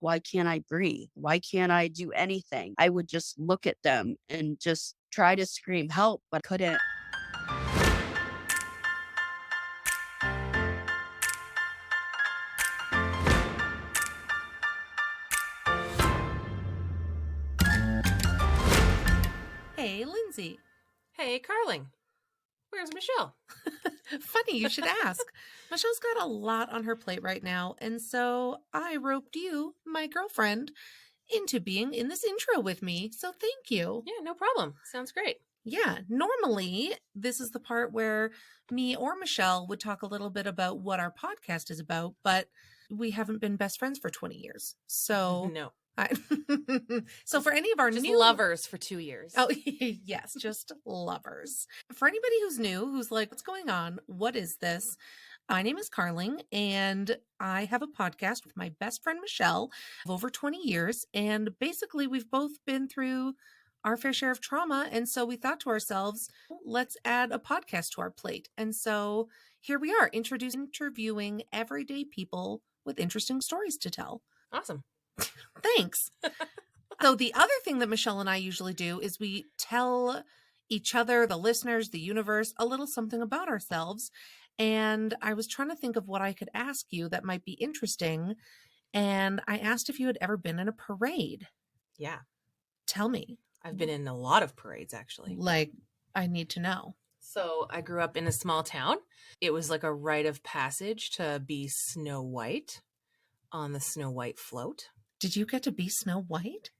why can't I breathe? Why can't I do anything? I would just look at them and just try to scream help, but couldn't. Hey, Lindsay. Hey, Carling. Where's Michelle? Funny you should ask. Michelle's got a lot on her plate right now, and so I roped you, my girlfriend, into being in this intro with me. So thank you. Yeah, no problem. Sounds great. Yeah, normally this is the part where me or Michelle would talk a little bit about what our podcast is about, but we haven't been best friends for 20 years. So No. so for any of our Just new lovers for 2 years. Oh, yes, just lovers. For anybody who's new, who's like, what's going on? What is this? My name is Carling, and I have a podcast with my best friend, Michelle, of over 20 years. And basically, we've both been through our fair share of trauma. And so we thought to ourselves, let's add a podcast to our plate. And so here we are, interviewing everyday people with interesting stories to tell. Awesome. Thanks. So the other thing that Michelle and I usually do is we tell each other, the listeners, the universe, a little something about ourselves. And I was trying to think of what I could ask you that might be interesting. And I asked if you had ever been in a parade. Yeah. Tell me. I've been in a lot of parades, actually. Like, I need to know. So I grew up in a small town. It was like a rite of passage to be Snow White on the Snow White float. Did you get to be Snow White?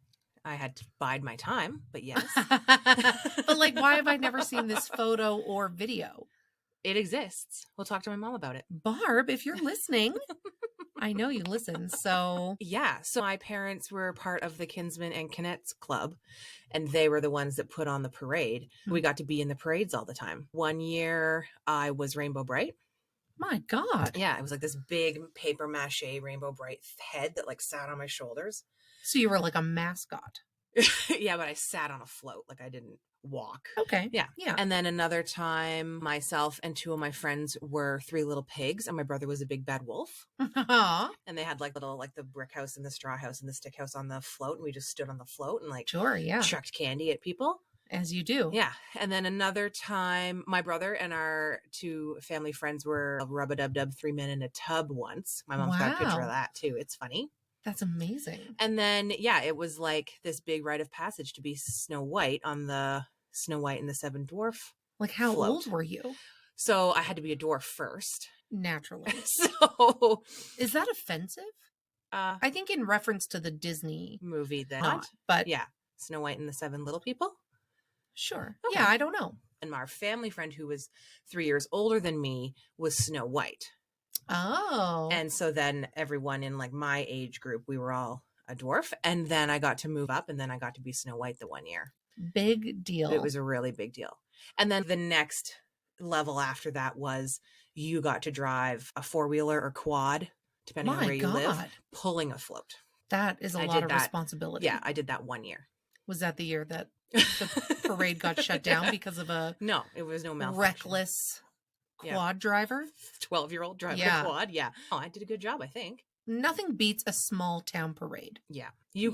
I had to bide my time, but yes. But like, why have I never seen this photo or video? It exists. We'll talk to my mom about it. Barb, if you're listening, I know you listen, so... Yeah, so my parents were part of the Kinsmen and Canettes Club, and they were the ones that put on the parade. We got to be in the parades all the time. One year, I was Rainbow Bright. My God. Yeah, it was like this big paper mache Rainbow Bright head that like sat on my shoulders. So you were like a mascot. Yeah, but I sat on a float, like I didn't walk. Okay. Yeah. Yeah. And then another time, myself and two of my friends were three little pigs, and my brother was a big bad wolf. Aw. And they had like little, like the brick house and the straw house and the stick house on the float, and we just stood on the float and like Sure, yeah. chucked candy at people. As you do. Yeah. And then another time, my brother and our two family friends were rub-a-dub-dub 3 men in a tub once. My mom's got a picture Wow. of that too. It's funny. That's amazing. And then, yeah, it was like this big rite of passage to be Snow White on the Snow White and the Seven Dwarf. Like, how float. old were you? So I had to be a dwarf first. Naturally. So Is that offensive? I think in reference to the Disney movie that, not, but yeah, Snow White and the Seven Little People. sure. Okay. Yeah, I don't know. And our family friend who was 3 years older than me was Snow White. Oh. And so then everyone in like my age group, we were all a dwarf. And then I got to move up, and then I got to be Snow White the 1 year. Big deal. It was a really big deal. And then the next level after that was you got to drive a four-wheeler or quad, depending on where you live, pulling a float. That is a lot of responsibility. Yeah, I did that 1 year. Was that the year that the parade got shut down because of a No, it was no malfunction. reckless quad driver? 12-year-old driving a quad. Yeah. Oh, I did a good job, I think. Nothing beats a small town parade. Yeah. You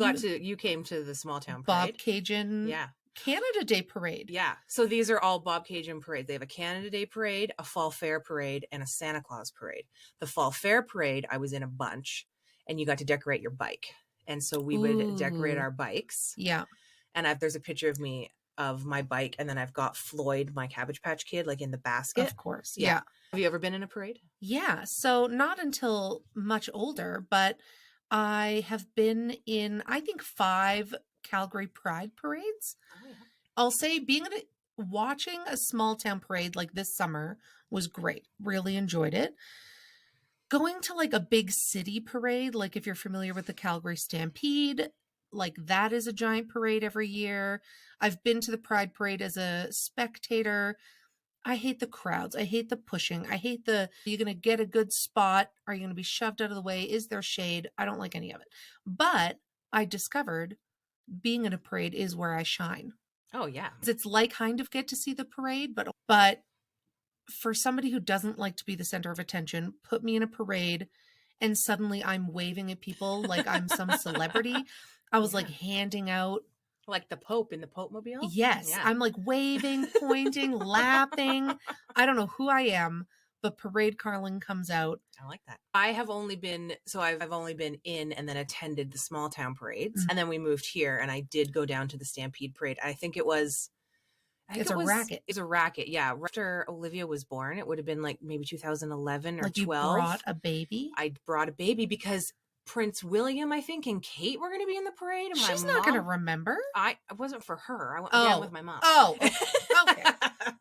came to the small town Bob parade. Cajun. Yeah. Canada Day parade. Yeah. So these are all Bob Cajun parades. They have a Canada Day parade, a Fall Fair parade, and a Santa Claus parade. The Fall Fair parade, I was in a bunch, and you got to decorate your bike. And so we would decorate our bikes. Yeah. And there's a picture of me of my bike, and then I've got Floyd, my Cabbage Patch Kid, like in the basket. Of course. Yeah. Have you ever been in a parade? Yeah. So not until much older, but I have been in, I think, 5 Calgary Pride parades. Oh, yeah. I'll say watching a small town parade like this summer was great. Really enjoyed it. Going to like a big city parade, like if you're familiar with the Calgary Stampede, like that is a giant parade every year. I've been to the Pride Parade as a spectator. I hate the crowds. I hate the pushing. I hate are you going to get a good spot? Are you going to be shoved out of the way? Is there shade? I don't like any of it. But I discovered being in a parade is where I shine. Oh, yeah. It's like kind of get to see the parade, but for somebody who doesn't like to be the center of attention, put me in a parade and suddenly I'm waving at people like I'm some celebrity. I was like handing out. Like the Pope in the Pope Mobile? Yes, Yeah. I'm like waving, pointing, laughing. I don't know who I am, but Parade Carlin comes out. I like that. I have only been, I've only been in and then attended the small town parades. And then we moved here and I did go down to the Stampede Parade. I think it was, It's a racket. It's a racket. Yeah. After Olivia was born, it would have been like maybe 2011 or Like 12. you brought a baby? I brought a baby because Prince William, I think, and Kate were going to be in the parade. And She's my not going to mom, remember. It wasn't for her. I went down with my mom. Oh, okay.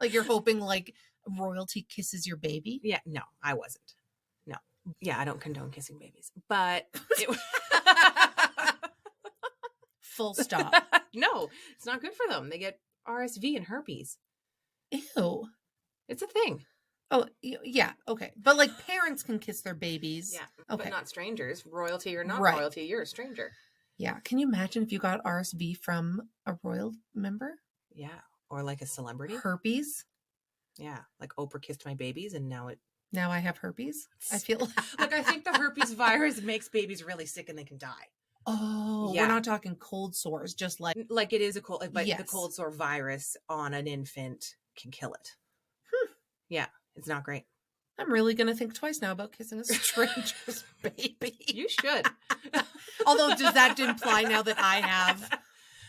Like you're hoping like royalty kisses your baby? Yeah, no, I wasn't. No. Yeah, I don't condone kissing babies. But it Full stop. No, it's not good for them. They get RSV and herpes. Ew. It's a thing. Oh, yeah. Okay. But like parents can kiss their babies. Yeah. Okay. But not strangers. Royalty or not Right. royalty, you're a stranger. Yeah. Can you imagine if you got RSV from a royal member? Yeah. Or like a celebrity. Herpes? Yeah. Like Oprah kissed my babies and now Now I have herpes? I feel like I think the herpes virus makes babies really sick and they can die. Oh, Yeah. we're not talking cold sores, just like Like it is a cold, but Yes. the cold sore virus on an infant can kill it. Yeah. It's not great. I'm really going to think twice now about kissing a stranger's baby. You should. Although, does that imply now that I have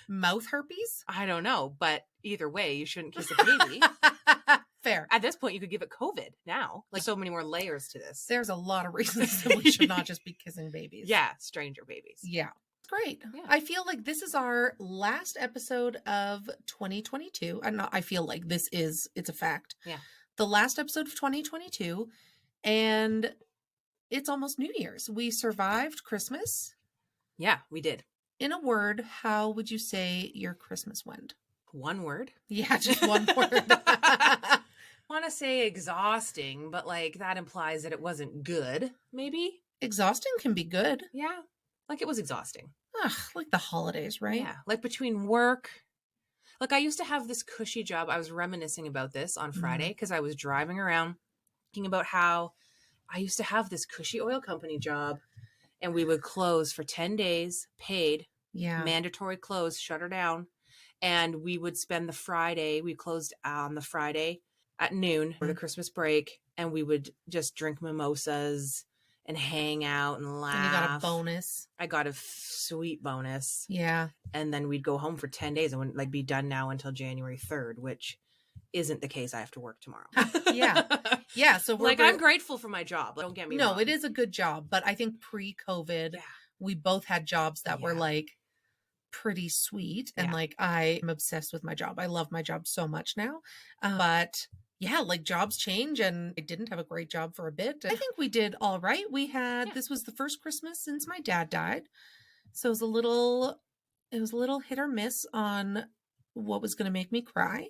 mouth herpes? I don't know, but either way, you shouldn't kiss a baby. Fair. At this point, you could give it COVID now. Like so many more layers to this. There's a lot of reasons that we should not just be kissing babies. Yeah, stranger babies. Yeah. Great. Yeah. I feel like this is our last episode of 2022. I feel like it's a fact. Yeah. The last episode of 2022, and it's almost New Year's. We survived Christmas. Yeah, we did. In a word, how would you say your Christmas went? One word. Yeah, just one word. I want to say exhausting, but like that implies that it wasn't good, maybe? Exhausting can be good. Yeah. Like it was exhausting. Ugh, like the holidays, right? Yeah. Like between work. Like I used to have this cushy job. I was reminiscing about this on Friday because I was driving around thinking about how I used to have this cushy oil company job and we would close for 10 days, paid, Yeah. mandatory close, shut her down. And we would spend the Friday, we closed on the Friday at noon for the Christmas break. And we would just drink mimosas and hang out and laugh. And you got a bonus. I got a sweet bonus. Yeah. And then we'd go home for 10 days and wouldn't like be done now until January 3rd, which isn't the case. I have to work tomorrow. Yeah. Yeah. So we're Like I'm grateful for my job. Don't get me wrong. No, it is a good job. But I think pre-COVID, Yeah. we both had jobs that were Yeah. like pretty sweet. And Yeah. like I am obsessed with my job. I love my job so much now. But yeah, like jobs change and I didn't have a great job for a bit. I think we did all right. This was the first Christmas since my dad died. So it was a little hit or miss on what was going to make me cry.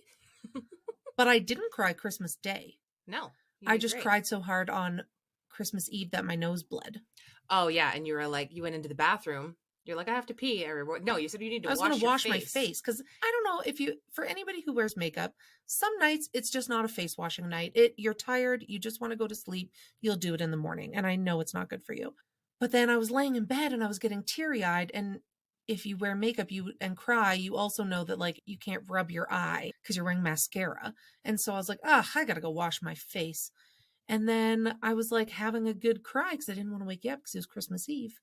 But I didn't cry Christmas Day. No. you I did just great. cried so hard on Christmas Eve that my nose bled. Oh yeah. And you were like, you went into the bathroom. You're like, I have to pee. No, you said you need to I was wash going to wash your my face because I don't know for anybody who wears makeup, some nights it's just not a face washing night. You're tired. You just want to go to sleep. You'll do it in the morning. And I know it's not good for you. But then I was laying in bed and I was getting teary eyed. And if you wear makeup and cry, you also know that like you can't rub your eye because you're wearing mascara. And so I was like, I got to go wash my face. And then I was like having a good cry because I didn't want to wake you up because it was Christmas Eve.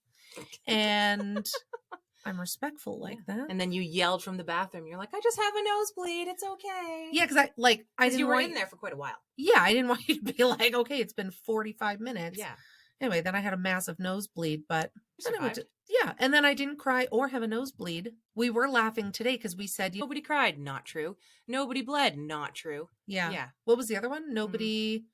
And I'm respectful like that. And then you yelled from the bathroom. You're like, I just have a nosebleed. It's okay. Yeah, because I didn't you were want in there for quite a while. Yeah, I didn't want you to be like, okay, it's been 45 minutes. Yeah. Anyway, then I had a massive nosebleed, but You then I went survived. yeah, and then I didn't cry or have a nosebleed. We were laughing today because we said, Nobody cried. Not true. Nobody bled. Not true. yeah. Yeah. What was the other one? Nobody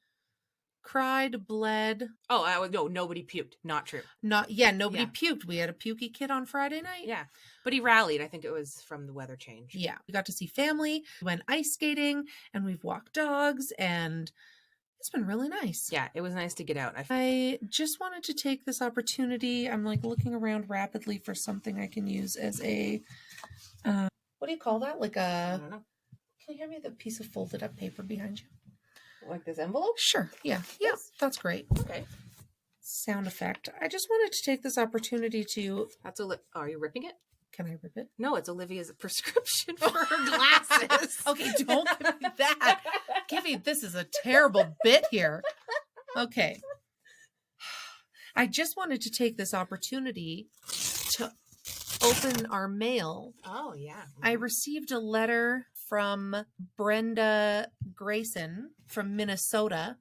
cried, bled. Oh, nobody puked. Not true. Nobody Yeah. puked. We had a pukey kid on Friday night. Yeah. But he rallied. I think it was from the weather change. Yeah. We got to see family, we went ice skating, and we've walked dogs, and it's been really nice. Yeah. It was nice to get out. I just wanted to take this opportunity. I'm like looking around rapidly for something I can use as a, what do you call that? Like I don't know. can you hand me the piece of folded up paper behind you? Like this envelope? Sure. Yeah. Yeah. That's great. Okay. sound effect. I just wanted to take this opportunity to. That's are you ripping it? Can I rip it? No, it's Olivia's prescription for her glasses. Okay, don't give me that. This is a terrible bit here. Okay. I just wanted to take this opportunity to open our mail. Oh, yeah. I received a letter from Brenda Grayson from Minnesota,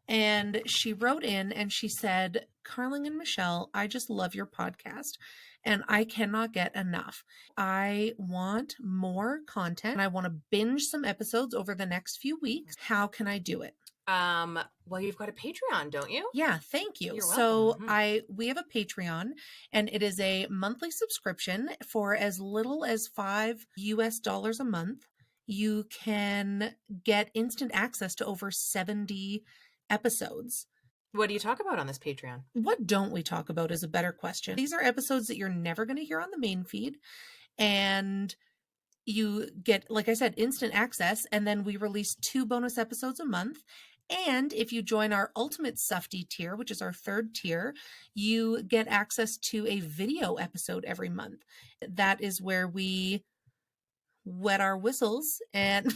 and she wrote in and she said, Carling and Michelle, I just love your podcast and I cannot get enough. I want more content. I want to binge some episodes over the next few weeks. How can I do it? Well, you've got a Patreon, don't you? Yeah, thank you. You're So welcome. we have a Patreon, and it is a monthly subscription for as little as $5 a month. You can get instant access to over 70 episodes. What do you talk about on this Patreon? What don't we talk about is a better question. These are episodes that you're never going to hear on the main feed, and you get, like I said, instant access, and then we release 2 bonus episodes a month. And if you join our Ultimate Sufty tier, which is our 3rd tier, you get access to a video episode every month. That is where we wet our whistles, and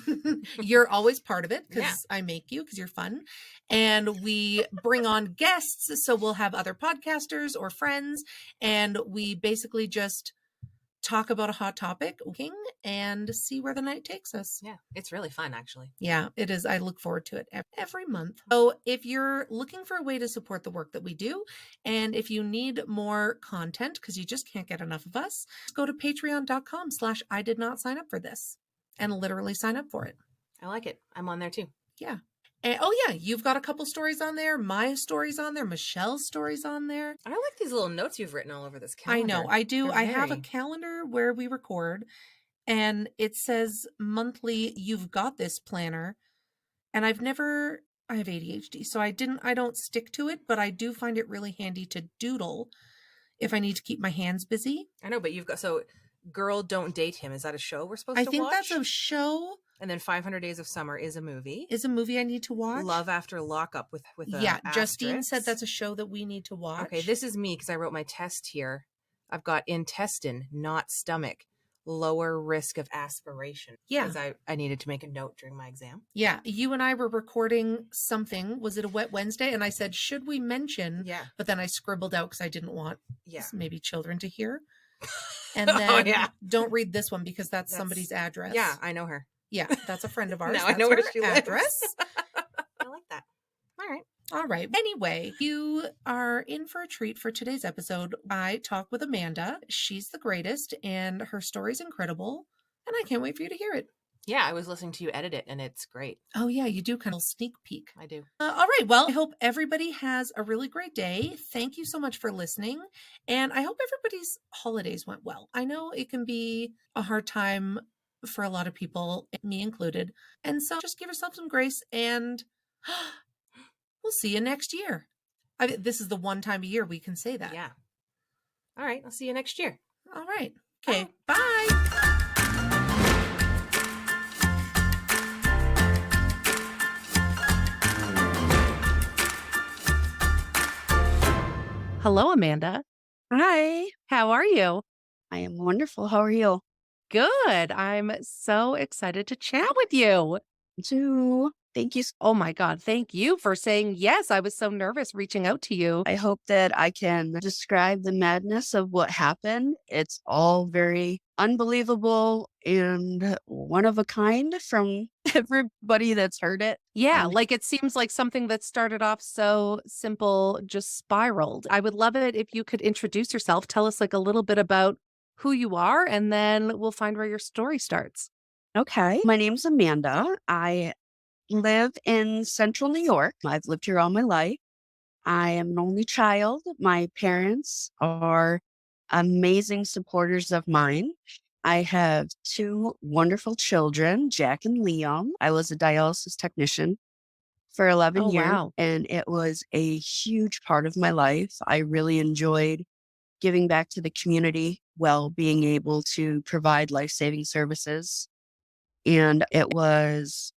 you're always part of it because I make you, because you're fun. And we bring on guests, so we'll have other podcasters or friends, and we basically just talk about a hot topic and see where the night takes us. Yeah, it's really fun, actually. Yeah, it is. I look forward to it every month. So if you're looking for a way to support the work that we do, and if you need more content because you just can't get enough of us, go to patreon.com/I did not sign up for this and literally sign up for it. I like it. I'm on there too. Yeah. And, you've got a couple stories on there. My story's on there. Michelle's story's on there. I like these little notes you've written all over this calendar. I know, I do. They're I have a calendar where we record, and it says monthly, you've got this planner. And I have ADHD, so I don't stick to it, but I do find it really handy to doodle if I need to keep my hands busy. I know, but you've got, so Girl Don't Date Him. Is that a show we're supposed to watch? I think that's a show. And then 500 Days of Summer is a movie. Is a movie I need to watch. Love After Lockup with Justine said that's a show that we need to watch. Okay, this is me because I wrote my test here. I've got intestine, not stomach. Lower risk of aspiration. Yeah. Because I needed to make a note during my exam. Yeah. You and I were recording something. Was it a Wet Wednesday? And I said, should we mention? Yeah. But then I scribbled out because I didn't want maybe children to hear. And then don't read this one because that's somebody's address. Yeah, I know her. Yeah, that's a friend of ours. Now I know where she address. I like that. All right. Anyway, you are in for a treat for today's episode. I talk with Amanda. She's the greatest, and her story's incredible, and I can't wait for you to hear it. Yeah, I was listening to you edit it, and it's great. Oh, yeah, you do kind of sneak peek. I do. All right. Well, I hope everybody has a really great day. Thank you so much for listening, and I hope everybody's holidays went well. I know it can be a hard time for a lot of people, me included, and so just give yourself some grace, and we'll see you next year. This is the one time a year we can say that. Yeah. All right. I'll see you next year. All right. Okay. Bye. Hello, Amanda. Hi, How are you? I am wonderful. How are you? Good. I'm so excited to chat with you. Too. Thank you. Oh my God. Thank you for saying yes. I was so nervous reaching out to you. I hope that I can describe the madness of what happened. It's all very unbelievable and one of a kind from everybody that's heard it. Yeah, like it seems like something that started off so simple just spiraled. I would love it if you could introduce yourself. Tell us like a little bit about who you are, and then we'll find where your story starts. Okay. My name's Amanda. I live in central New York. I've lived here all my life. I am an only child. My parents are amazing supporters of mine. I have 2 wonderful children, Jack and Liam. I was a dialysis technician for 11 Oh, years, wow. and it was a huge part of my life. I really enjoyed giving back to the community while being able to provide life-saving services. And it was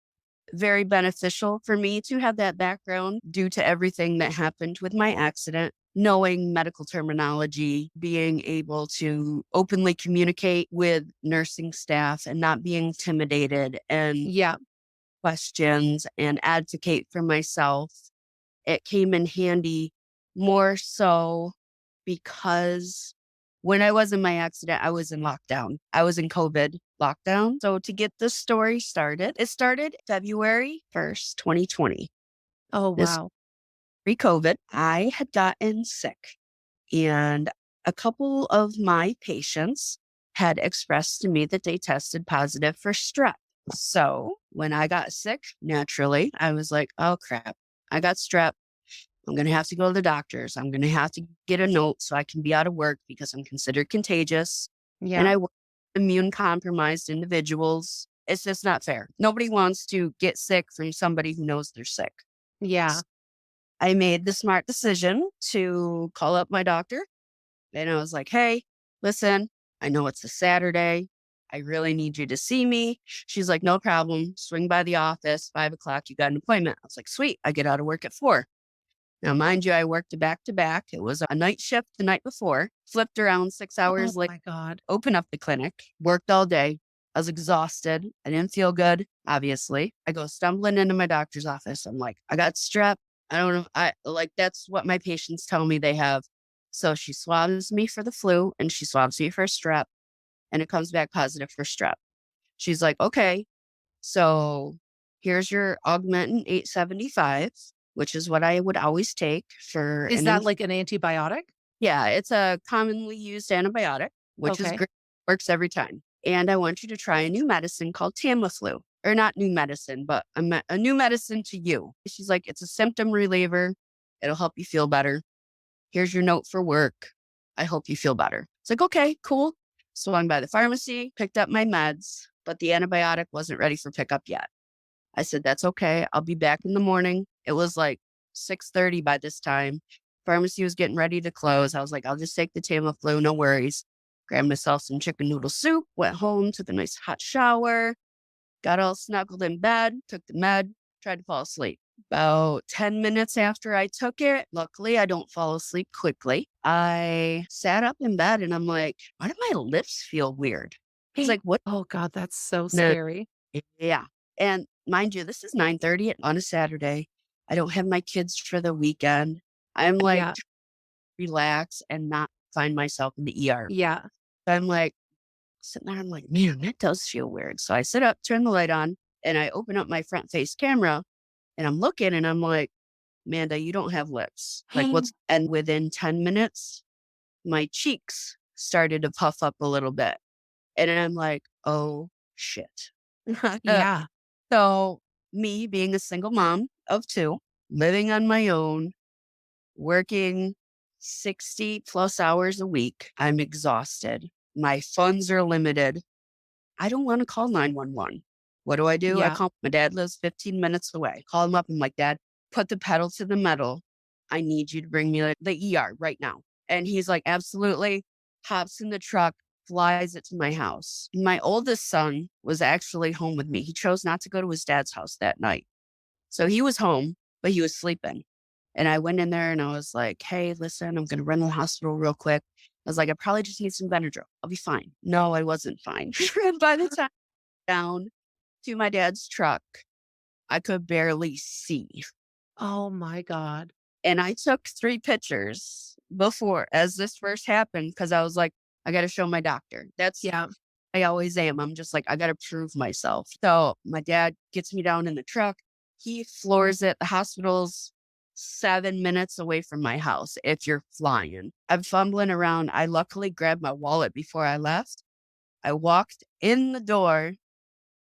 very beneficial for me to have that background due to everything that happened with my accident. Knowing medical terminology, being able to openly communicate with nursing staff and not being intimidated and Yeah. questions and advocate for myself. It came in handy more so because when I was in my accident, I was in lockdown. I was in COVID lockdown. So to get this story started, it started February 1st, 2020. Oh, This wow. pre-COVID, I had gotten sick, and a couple of my patients had expressed to me that they tested positive for strep. So when I got sick, naturally, I was like, oh crap, I got strep. I'm going to have to go to the doctors. I'm going to have to get a note so I can be out of work because I'm considered contagious. And Yeah. I work with immune compromised individuals. It's just not fair. Nobody wants to get sick from somebody who knows they're sick. Yeah. I made the smart decision to call up my doctor, and I was like, hey, listen, I know it's a Saturday. I really need you to see me. She's like, no problem. Swing by the office, 5 o'clock. You got an appointment. I was like, sweet. I get out of work at 4. Now, mind you, I worked a back to back. It was a night shift the night before, flipped around 6 hours Oh later, my God. opened up the clinic, worked all day. I was exhausted. I didn't feel good, obviously. I go stumbling into my doctor's office. I'm like, I got strep. I don't know. That's what my patients tell me they have. So she swabs me for the flu and she swabs me for strep, and it comes back positive for strep. She's like, okay, so here's your Augmentin 875, which is what I would always take for Is an that like an antibiotic? yeah, it's a commonly used antibiotic, which is Okay. great, works every time. And I want you to try a new medicine called Tamiflu, or not new medicine, but a new medicine to you. She's like, it's a symptom reliever. It'll help you feel better. Here's your note for work. I hope you feel better. It's like, okay, cool. Swung by the pharmacy, picked up my meds, but the antibiotic wasn't ready for pickup yet. I said, that's okay. I'll be back in the morning. It was like 6:30 by this time. Pharmacy was getting ready to close. I was like, I'll just take the Tamiflu, no worries. Grabbed myself some chicken noodle soup, went home, took a nice hot shower, got all snuggled in bed, took the med, tried to fall asleep. About 10 minutes after I took it, luckily I don't fall asleep quickly. I sat up in bed and I'm like, why do my lips feel weird? It's like, what? Oh God, that's so No. scary. Yeah. And mind you, this is 9:30 on a Saturday. I don't have my kids for the weekend. I'm like, Yeah. relax and not find myself in the ER. Yeah. I'm like, sitting there, I'm like, man, that does feel weird. So I sit up, turn the light on, and I open up my front face camera and I'm looking and I'm like, Amanda, you don't have lips. Like, what's, and within 10 minutes, my cheeks started to puff up a little bit. And then I'm like, oh shit. Yeah. So, me being a single mom of 2, living on my own, working 60 plus hours a week, I'm exhausted. My funds are limited. I don't want to call 911. What do? I Yeah. call my dad lives 15 minutes away. Call him up. I'm like, Dad, put the pedal to the metal. I need you to bring me the ER right now. And he's like, absolutely. Hops in the truck, flies it to my house. My oldest son was actually home with me. He chose not to go to his dad's house that night. So he was home, but he was sleeping. And I went in there and I was like, hey, listen, I'm going to run to the hospital real quick. I was like, I probably just need some Benadryl. I'll be fine. No, I wasn't fine. And by the time down to my dad's truck, I could barely see. Oh my God. And I took 3 pictures before as this first happened because I was like, I got to show my doctor. That's Yeah. I always am. I'm just like, I got to prove myself. So my dad gets me down in the truck. He floors it. The hospital's 7 minutes away from my house if you're flying. I'm fumbling around. I luckily grabbed my wallet before I left. I walked in the door,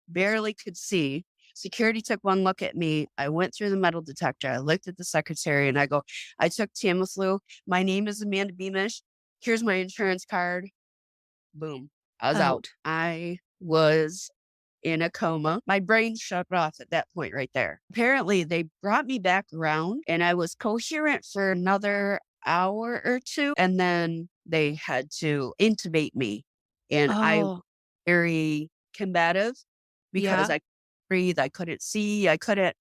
barely could see. Security took one look at me. I went through the metal detector. I looked at the secretary and I go, I took Tamiflu. My name is Amanda Beamish. Here's my insurance card. Boom. I was out. I was in a coma. My brain shut off at that point right there. Apparently, they brought me back around and I was coherent for another hour or 2. And then they had to intubate me. And I was Oh, very combative because yeah. I breathe, I couldn't see, I couldn't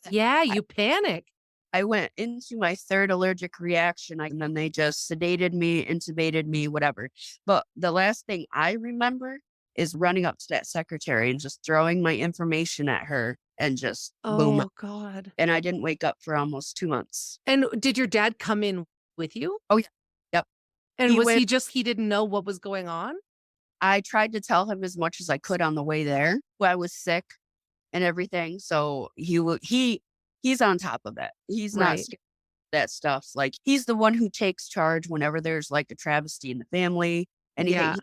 Yeah, I you panic. I went into my 3rd allergic reaction, and then they just sedated me, intubated me, whatever. But the last thing I remember is running up to that secretary and just throwing my information at her and just boom, Oh, God. and I didn't wake up for almost 2 months. And did your dad come in with you? Oh, yeah. Yep. And He was went he didn't know what was going on? I tried to tell him as much as I could on the way there. I was sick and everything, so he's on top of it. He's not Right. scared of that stuff. Like, he's the one who takes charge whenever there's, like, a travesty in the family, anything Yeah.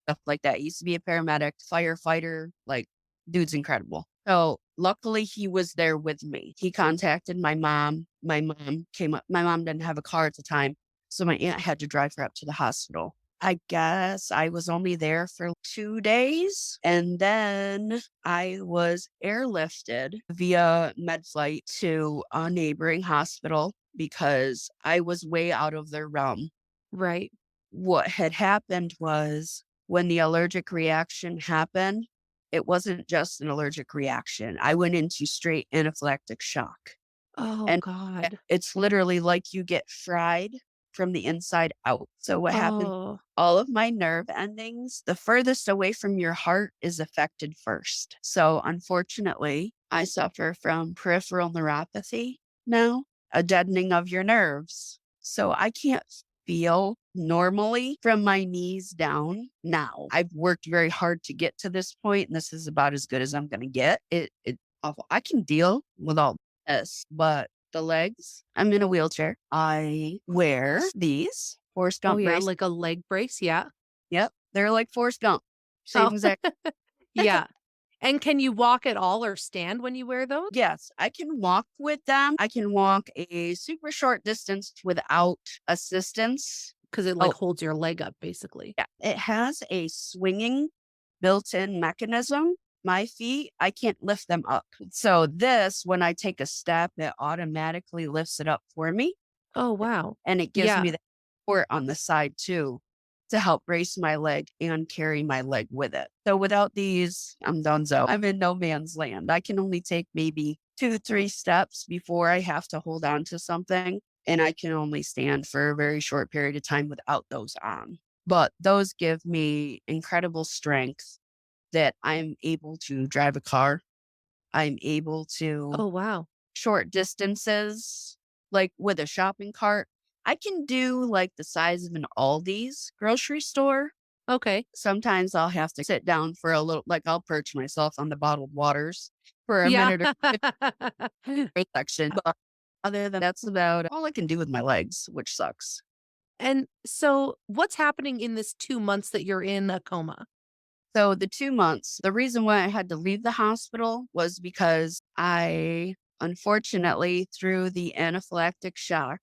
stuff like that. He used to be a paramedic, firefighter, like, dude's incredible. So, luckily, he was there with me. He contacted my mom. My mom came up. My mom didn't have a car at the time, so my aunt had to drive her up to the hospital. I guess I was only there for 2 days, and then I was airlifted via med flight to a neighboring hospital because I was way out of their realm. Right. What had happened was when the allergic reaction happened, it wasn't just an allergic reaction. I went into straight anaphylactic shock. Oh, And God. it's literally like you get fried from the inside out. So what happens, Oh. all of my nerve endings, the furthest away from your heart is affected first. So unfortunately, I suffer from peripheral neuropathy now, a deadening of your nerves. So I can't feel normally from my knees down now. I've worked very hard to get to this point, and this is about as good as I'm going to get. It awful. I can deal with all this, but the legs, I'm in a wheelchair. I wear these Forrest Oh, Gump yeah, bracelets. like a leg brace, yeah. Yep, they're like Forrest Gump. Oh, Same exact. yeah. And can you walk at all or stand when you wear those? Yes, I can walk with them. I can walk a super short distance without assistance. Because it, like, Oh, holds your leg up, basically. yeah. It has a swinging built-in mechanism. My feet, I can't lift them up. So this, when I take a step, it automatically lifts it up for me. Oh, wow. And it gives me Yeah. the support on the side too to help brace my leg and carry my leg with it. So without these, I'm donezo. I'm in no man's land. I can only take maybe 2, 3 steps before I have to hold on to something. And I can only stand for a very short period of time without those on. But those give me incredible strength that I'm able to drive a car. I'm able to Oh, wow. short distances, like with a shopping cart. I can do like the size of an Aldi's grocery store. Okay. Sometimes I'll have to sit down for a little, like I'll perch myself on the bottled waters for a Yeah. minute or section. But other than that's about all I can do with my legs, which sucks. And so what's happening in this 2 months that you're in a coma? So the 2 months, the reason why I had to leave the hospital was because I, unfortunately, through the anaphylactic shock,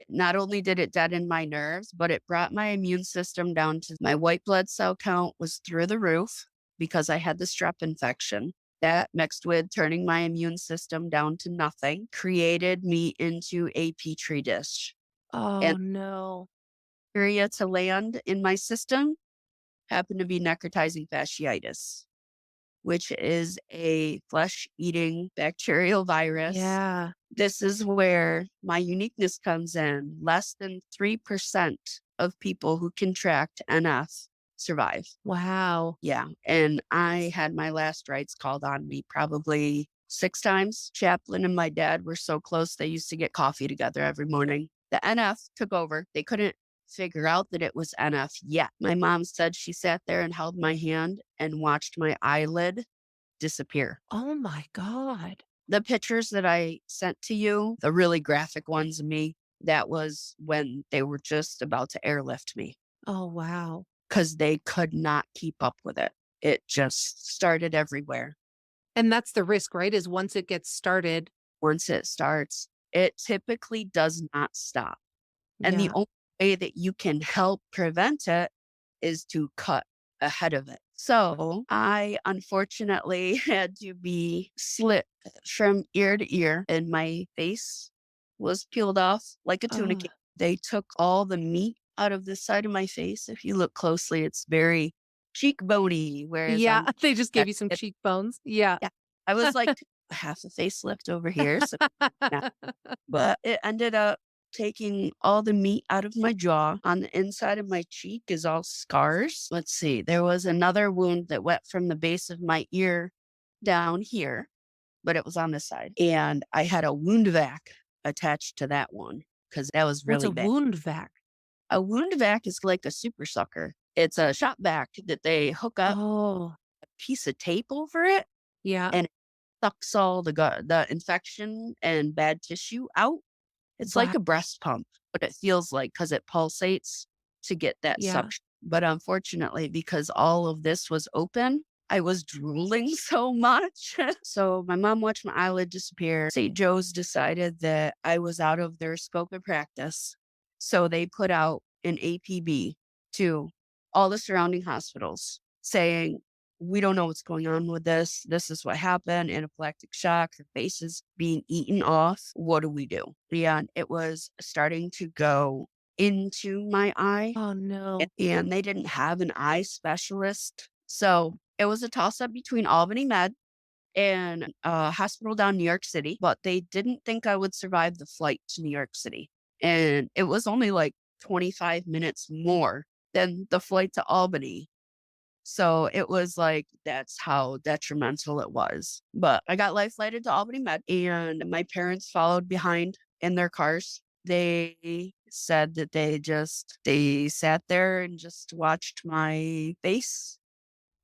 not only did it deaden my nerves, but it brought my immune system down to my white blood cell count was through the roof because I had the strep infection. That mixed with turning my immune system down to nothing created me into a petri dish. Oh, And no. bacteria to land in my system happened to be necrotizing fasciitis, which is a flesh-eating bacterial virus. Yeah. This is where my uniqueness comes in. Less than 3% of people who contract NF survive. Wow. Yeah, and I had my last rites called on me probably 6 times. Chaplain and my dad were so close, they used to get coffee together every morning. The NF took over. They couldn't figure out that it was NF yet. My mom said she sat there and held my hand and watched my eyelid disappear. Oh my God. The pictures that I sent to you, the really graphic ones of me, that was when they were just about to airlift me Oh, wow. because they could not keep up with it. It just started everywhere. And that's the risk, right? Is once it gets started. Once it starts, it typically does not stop. And the Yeah. only way that you can help prevent it is to cut ahead of it. So I unfortunately had to be slit from ear to ear, and my face was peeled off like a tuna Oh, can. They took all the meat out of the side of my face. If you look closely, it's very cheekbony, whereas yeah. on They just gave you some cheekbones. Yeah. yeah, I was like half a facelift over here. So, yeah. But it ended up taking all the meat out of my jaw. On the inside of my cheek is all scars. Let's see. There was another wound that went from the base of my ear down here, but it was on this side. And I had a wound vac attached to that one because that was What's a really bad. wound vac? A wound vac is like a super sucker. It's a shop vac that they hook up Oh, a piece of tape over it yeah. and it sucks all the infection and bad tissue out. It's Wow. like a breast pump, but it feels like because it pulsates to get that Yeah. suction. But unfortunately, because all of this was open, I was drooling so much. So my mom watched my eyelid disappear. St. Joe's decided that I was out of their scope of practice. So they put out an APB to all the surrounding hospitals saying, we don't know what's going on with this. This is what happened. Anaphylactic shock. Her face is being eaten off. What do we do? And it was starting to go into my eye, Oh, no. and they didn't have an eye specialist. So it was a toss up between Albany Med and a hospital down New York City, but they didn't think I would survive the flight to New York City. And it was only like 25 minutes more than the flight to Albany. So it was like, that's how detrimental it was. But I got life flighted to Albany Med and my parents followed behind in their cars. They said that they sat there and just watched my face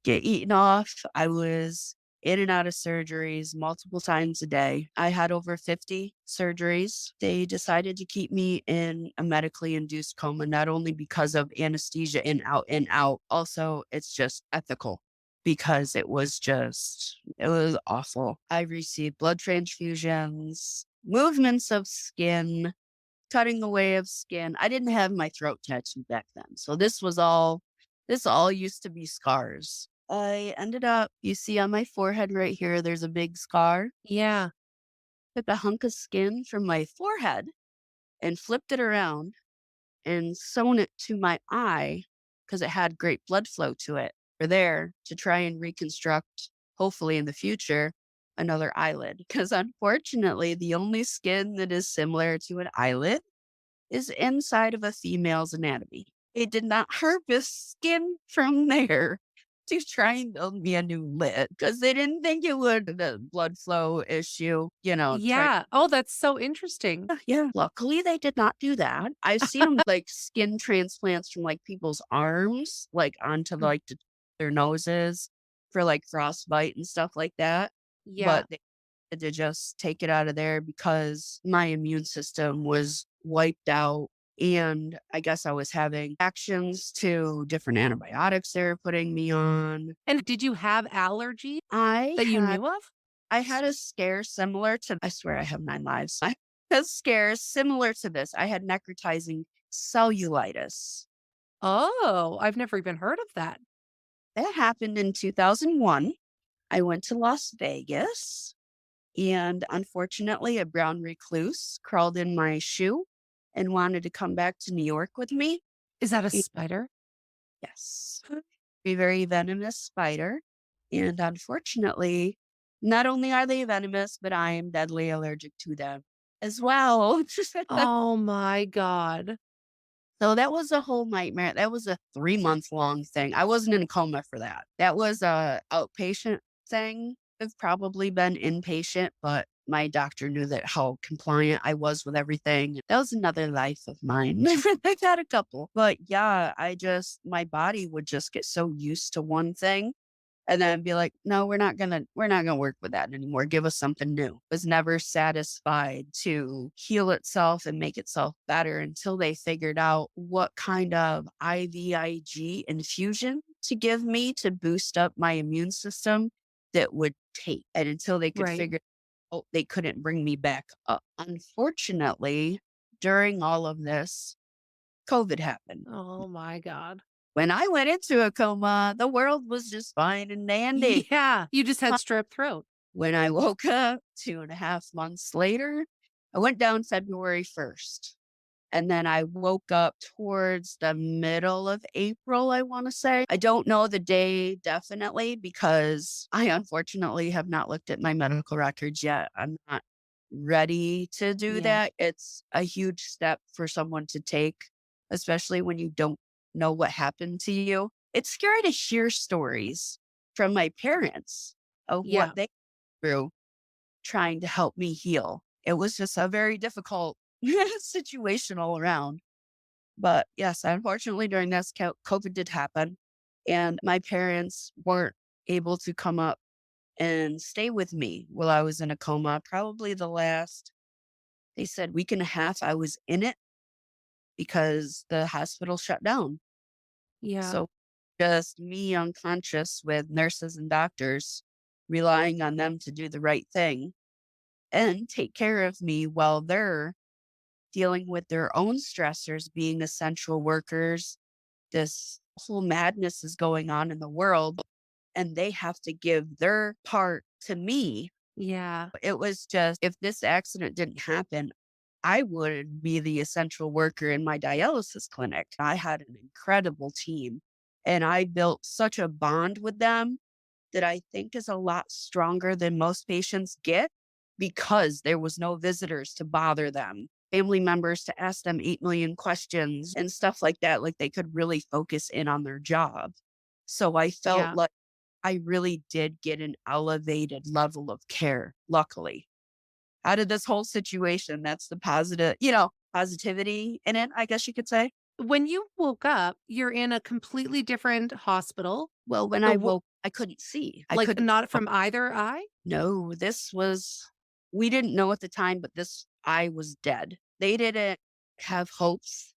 get eaten off. I was in and out of surgeries multiple times a day. I had over 50 surgeries. They decided to keep me in a medically induced coma, not only because of anesthesia in, out, in, out. Also, it's just ethical because it was awful. I received blood transfusions, movements of skin, cutting away of skin. I didn't have my throat tattooed back then. So this all used to be scars. I ended up, you see on my forehead right here, there's a big scar. Yeah. Took a hunk of skin from my forehead and flipped it around and sewn it to my eye because it had great blood flow to it. For there to try and reconstruct, hopefully in the future, another eyelid. Because unfortunately, the only skin that is similar to an eyelid is inside of a female's anatomy. They did not harvest skin from there to try and build me a new lid because they didn't think it would, the blood flow issue, try. Yeah. Oh, that's so interesting. Yeah. Luckily, they did not do that. I've seen them like skin transplants from like people's arms, like onto like their noses for like frostbite and stuff like that. Yeah. But they had to just take it out of there because my immune system was wiped out. And I guess I was having actions to different antibiotics they were putting me on. And did you have allergies I that you had knew of? I had a scare similar to, I swear I have 9 lives. I had a scare similar to this. I had necrotizing cellulitis. Oh, I've never even heard of that. That happened in 2001. I went to Las Vegas and unfortunately a brown recluse crawled in my shoe and wanted to come back to New York with me. Is that a Y- spider? Yes. A very venomous spider. And unfortunately, not only are they venomous, but I am deadly allergic to them as well. Oh my God. So that was a whole nightmare. That was a 3-month long thing. I wasn't in a coma for that. That was a outpatient thing. I've probably been inpatient, but my doctor knew that how compliant I was with everything. That was another life of mine. I've had a couple. But yeah, my body would just get so used to one thing and then be like, no, we're not gonna work with that anymore. Give us something new. Was never satisfied to heal itself and make itself better until they figured out what kind of IVIG infusion to give me to boost up my immune system that would take. And until they could Right. figure out, they couldn't bring me back up. Unfortunately, during all of this, COVID happened. Oh my God. When I went into a coma, the world was just fine and dandy. Yeah. You just had strep throat. When I woke up 2.5 months later, I went down February 1st. And then I woke up towards the middle of April, I want to say. I don't know the day definitely because I unfortunately have not looked at my medical records yet. I'm not ready to do Yeah. that. It's a huge step for someone to take, especially when you don't know what happened to you. It's scary to hear stories from my parents of what Yeah. they went through trying to help me heal. It was just a very difficult situation all around. But yes, unfortunately, during this, COVID did happen. And my parents weren't able to come up and stay with me while I was in a coma. Probably the last, they said, week and a half I was in it because the hospital shut down. Yeah. So just me unconscious with nurses and doctors, relying on them to do the right thing and take care of me while they're dealing with their own stressors, being essential workers. This whole madness is going on in the world, and they have to give their part to me. Yeah. It was just, if this accident didn't happen, I would be the essential worker in my dialysis clinic. I had an incredible team, and I built such a bond with them that I think is a lot stronger than most patients get because there was no visitors to bother them, family members to ask them 8 million questions and stuff like that. Like they could really focus in on their job. So I felt Yeah. like I really did get an elevated level of care, luckily, out of this whole situation. That's the positive, positivity in it, I guess you could say. When you woke up, you're in a completely different hospital. Well, when So, I woke, I couldn't see. I like, couldn't. not from either eye? No, this was, we didn't know at the time, but this eye was dead. They didn't have hopes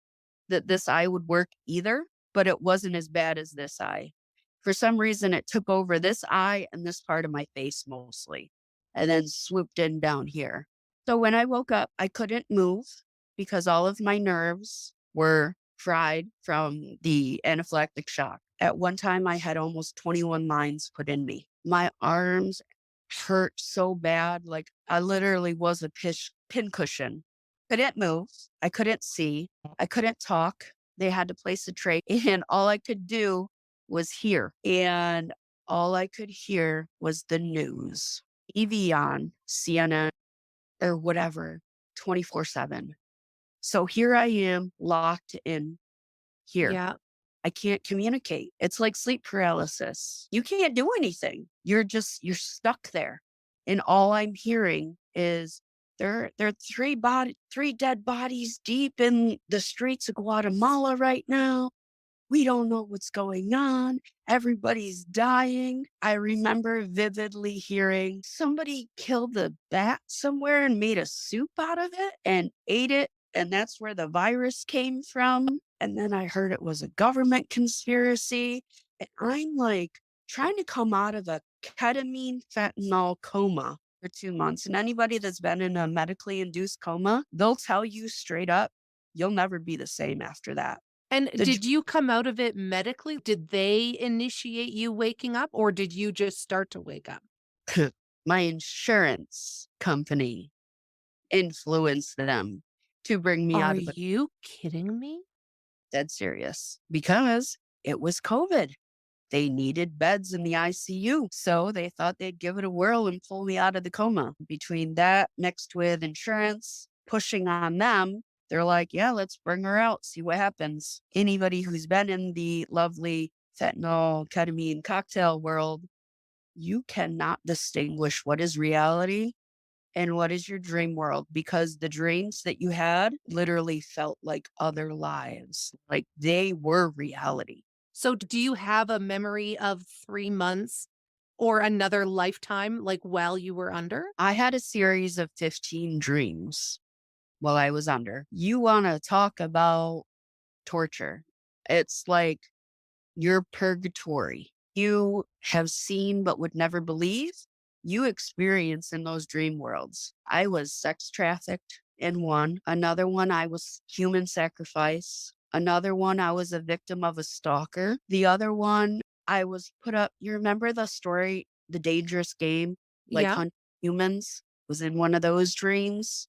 that this eye would work either, but it wasn't as bad as this eye. For some reason, it took over this eye and this part of my face mostly, and then swooped in down here. So when I woke up, I couldn't move because all of my nerves were fried from the anaphylactic shock. At one time, I had almost 21 lines put in me. My arms hurt so bad. Like I literally was a pincushion. Couldn't move. I couldn't see. I couldn't talk. They had to place a tray and all I could do was hear. And all I could hear was the news. TV on, CNN or whatever, 24/7. So here I am locked in here. Yeah. I can't communicate. It's like sleep paralysis. You can't do anything. You're stuck there. And all I'm hearing is there are three dead bodies deep in the streets of Guatemala right now. We don't know what's going on. Everybody's dying. I remember vividly hearing somebody killed a bat somewhere and made a soup out of it and ate it. And that's where the virus came from. And then I heard it was a government conspiracy. And I'm like trying to come out of a ketamine fentanyl coma for 2 months. And anybody that's been in a medically induced coma, they'll tell you straight up, you'll never be the same after that. And The did you come out of it medically? Did they initiate you waking up, or did you just start to wake up? my insurance company influenced them to bring me Are out of it. you kidding me? Dead serious because it was COVID. They needed beds in the ICU. So they thought they'd give it a whirl and pull me out of the coma. Between that mixed with insurance pushing on them, they're like, yeah, let's bring her out, see what happens. Anybody who's been in the lovely fentanyl, ketamine cocktail world, you cannot distinguish what is reality and what is your dream world because the dreams that you had literally felt like other lives, like they were reality. So, do you have a memory of 3 months or another lifetime, like, while you were under? I had a series of 15 dreams while I was under. You want to talk about torture? It's like your purgatory. You have seen but would never believe. You experience in those dream worlds. I was sex trafficked in one. Another one, I was human sacrifice. Another one, I was a victim of a stalker. The other one, I was put up. You remember the story, The Dangerous Game, like Yeah. hunt humans? Was in one of those dreams.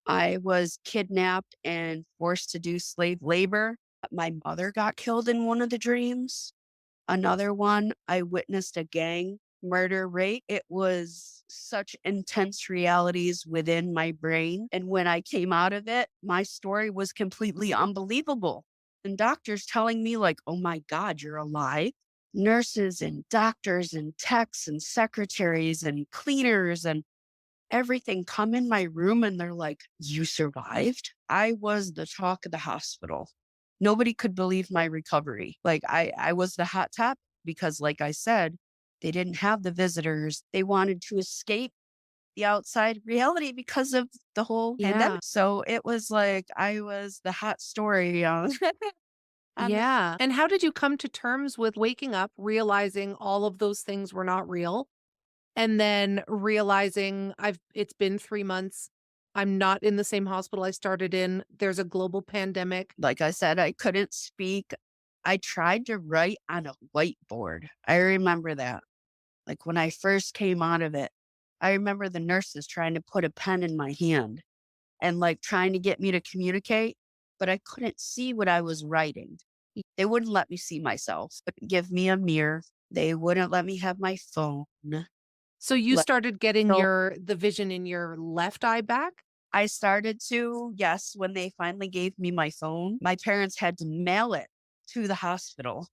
I was kidnapped and forced to do slave labor. My mother got killed in one of the dreams. Another one, I witnessed a gang murder rate. It was such intense realities within my brain. And when I came out of it, my story was completely unbelievable. And doctors telling me, like, oh my God, you're alive. Nurses and doctors and techs and secretaries and cleaners and everything come in my room and they're like, you survived? I was the talk of the hospital. Nobody could believe my recovery. Like I was the hot top because like I said, they didn't have the visitors. They wanted to escape the outside reality because of the whole Yeah. pandemic. So it was like I was the hot story on, on the Yeah. And how did you come to terms with waking up, realizing all of those things were not real, and then realizing it's been 3 months, I'm not in the same hospital I started in, there's a global pandemic. like I said, I couldn't speak. I tried to write on a whiteboard. I remember that. Like when I first came out of it, I remember the nurses trying to put a pen in my hand and like trying to get me to communicate, but I couldn't see what I was writing. They wouldn't let me see myself, wouldn't give me a mirror. They wouldn't let me have my phone. So you Like, started getting so the vision in your left eye back? I started to, yes, when they finally gave me my phone, my parents had to mail it to the hospital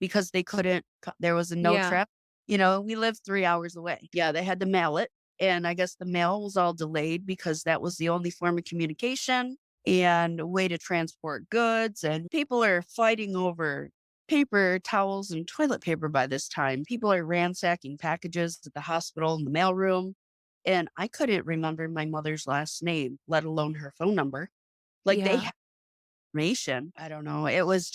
because they couldn't there was a no Yeah. trip. We lived 3 hours away. Yeah, they had to mail it, and I guess the mail was all delayed because that was the only form of communication and a way to transport goods, and people are fighting over paper towels and toilet paper by this time. People are ransacking packages at the hospital and the mailroom, and I couldn't remember my mother's last name, let alone her phone number. Like, they Yeah. information. I don't know. It was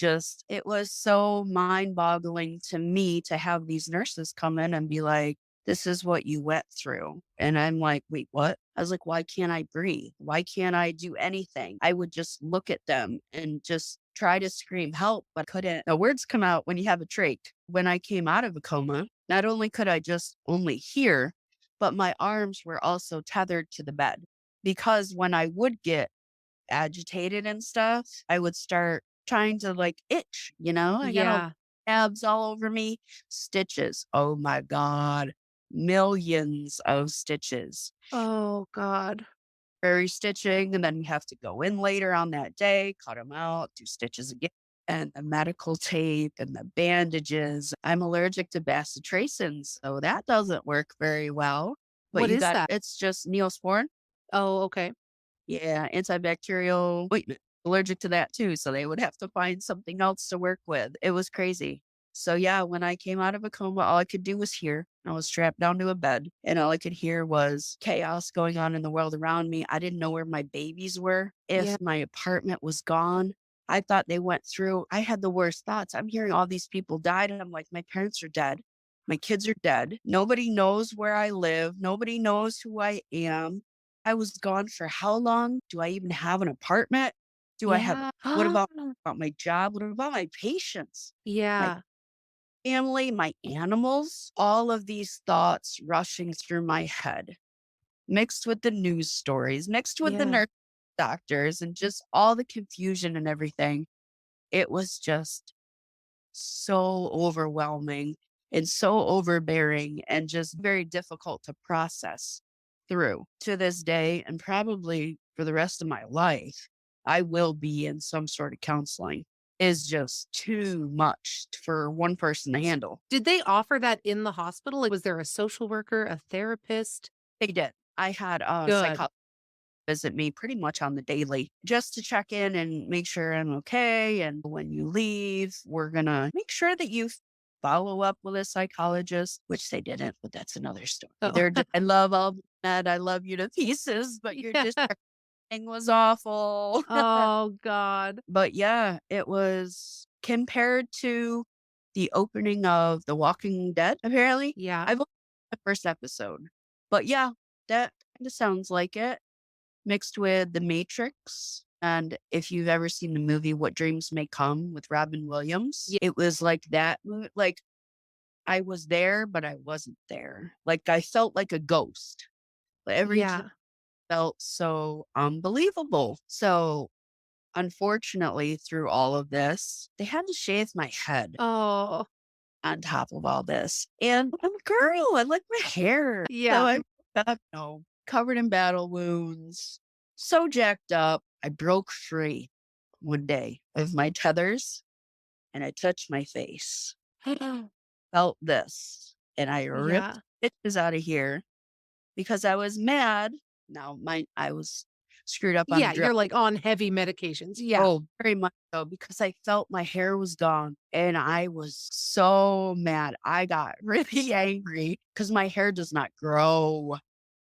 so mind boggling to me to have these nurses come in and be like, this is what you went through. And I'm like, wait, what? I was like, why can't I breathe? Why can't I do anything? I would just look at them and just try to scream help, but couldn't. The words come out when you have a trach. When I came out of a coma, not only could I just only hear, but my arms were also tethered to the bed because when I would get agitated and stuff, I would start trying to like itch, I got all Yeah. abs all over me, stitches. Oh my God. Millions of stitches. Oh god. Very stitching. And then you have to go in later on that day, cut them out, do stitches again. And the medical tape and the bandages. I'm allergic to bacitracin, so that doesn't work very well. But What is that? it's just Neosporin. Oh, okay. Yeah, antibacterial ointment. Allergic to that too, so they would have to find something else to work with. It was crazy. So yeah, when I came out of a coma, all I could do was hear. I was strapped down to a bed, and all I could hear was chaos going on in the world around me. I didn't know where my babies were, Yeah. if my apartment was gone. I thought they went through. I had the worst thoughts. I'm hearing all these people died, and I'm like, my parents are dead. My kids are dead. Nobody knows where I live. Nobody knows who I am. I was gone for how long? Do I even have an apartment? Do I have Yeah. what about my job? What about my patients? My Yeah. family, my animals? All of these thoughts rushing through my head, mixed with the news stories, mixed with the Yeah. nurse doctors, and just all the confusion and everything. It was just so overwhelming and so overbearing and just very difficult to process through to this day. And probably for the rest of my life, I will be in some sort of counseling. Is just too much for one person to handle. Did they offer that in the hospital? Like, was there a social worker, a therapist? They did. I had a Good. psychologist visit me pretty much on the daily just to check in and make sure I'm okay. And when you leave, we're going to make sure that you follow up with a psychologist, which they didn't, but that's another story. Oh. They're just, I love all that. I love you to pieces, but your Yeah. discharging was awful. Oh god. But yeah, it was compared to the opening of The Walking Dead, apparently. Yeah. I've only seen the first episode. But yeah, that kind of sounds like it mixed with The Matrix. And if you've ever seen the movie What Dreams May Come with Robin Williams, Ye it was like that. Like I was there, but I wasn't there. Like I felt like a ghost. But every time Yeah. felt so unbelievable. So, unfortunately, through all of this, they had to shave my head Oh, on top of all this. And I'm a girl, I like my hair. So yeah. I woke up, covered in battle wounds, so jacked up. I broke free one day of my tethers and I touched my face. Felt this. And I ripped Yeah. stitches out of here because I was mad. Now, I was screwed up on Yeah, drugs. you're, like, on heavy medications. Yeah. Oh, very much so, because I felt my hair was gone and I was so mad. I got really angry because my hair does not grow.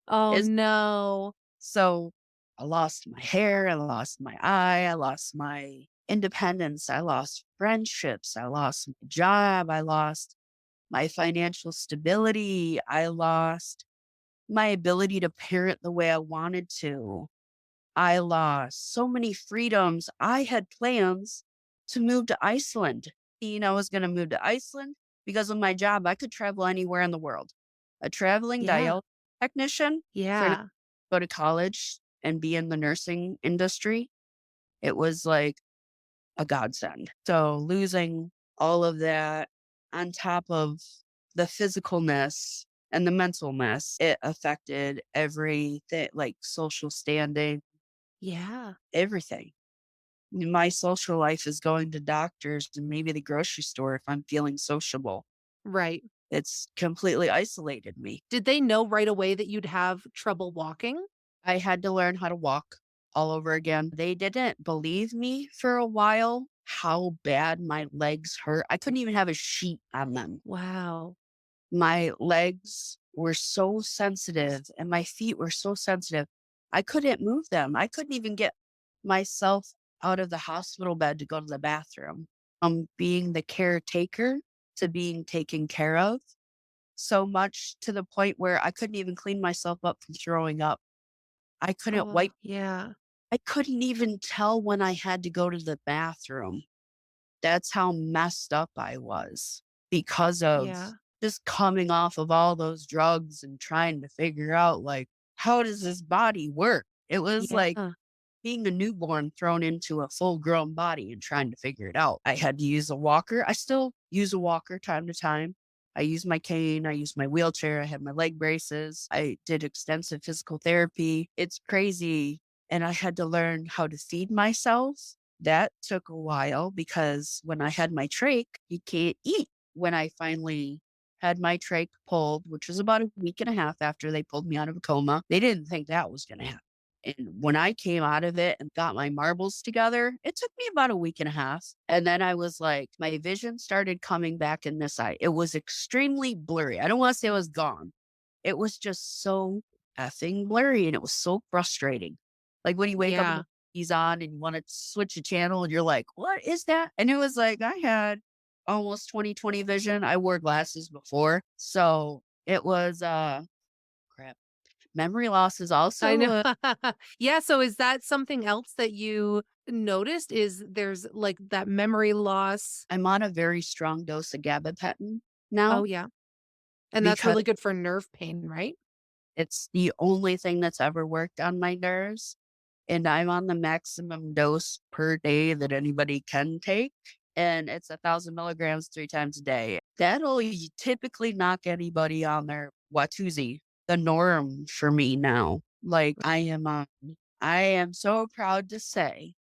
Oh, It's no. so I lost my hair, I lost my eye, I lost my independence, I lost friendships, I lost my job, I lost my financial stability, I lost my ability to parent the way I wanted to. I lost so many freedoms. I had plans to move to Iceland. I was going to move to Iceland because of my job. I could travel anywhere in the world. A traveling Yeah. dialysis technician for Yeah. go to college and be in the nursing industry. It was like a godsend. So losing all of that on top of the physicalness and the mentalness, it affected everything like social standing, Yeah. everything. My social life is going to doctors and maybe the grocery store if I'm feeling sociable. Right. It's completely isolated me. Did they know right away that you'd have trouble walking? I had to learn how to walk all over again. They didn't believe me for a while how bad my legs hurt. I couldn't even have a sheet on them. Wow. My legs were so sensitive and my feet were so sensitive. I couldn't move them. I couldn't even get myself out of the hospital bed to go to the bathroom. Being the caretaker to being taken care of so much to the point where I couldn't even clean myself up from throwing up. I couldn't Oh, wipe. yeah. I couldn't even tell when I had to go to the bathroom. That's how messed up I was because of Yeah. just coming off of all those drugs and trying to figure out, like, how does this body work? It was like Yeah. being a newborn thrown into a full grown body and trying to figure it out. I had to use a walker. I still use a walker time to time. I use my cane. I use my wheelchair. I have my leg braces. I did extensive physical therapy. It's crazy. And I had to learn how to feed myself. That took a while because when I had my trach, you can't eat. When I finally had my trach pulled, which was about a week and a half after they pulled me out of a coma, they didn't think that was going to happen. And when I came out of it and got my marbles together, it took me about a week and a half. And then I was like, my vision started coming back in this eye. It was extremely blurry. I don't want to say it was gone. It was just so effing blurry and it was so frustrating. Like when you wake up and Yeah. the TV's on and you want to switch a channel and you're like, what is that? And it was like, I had almost 20/20 vision. I wore glasses before. So it was, crap. Memory loss is I also know. Yeah, so is that something else that you noticed is there's, like, that memory loss? I'm on a very strong dose of gabapentin Oh, now yeah. And that's because really good for nerve pain, right? it's the only thing that's ever worked on my nerves, and I'm on the maximum dose per day that anybody can take, and it's 1,000 milligrams 3 times a day. That'll typically knock anybody on their Watusi, the norm for me now. Like, I am so proud to say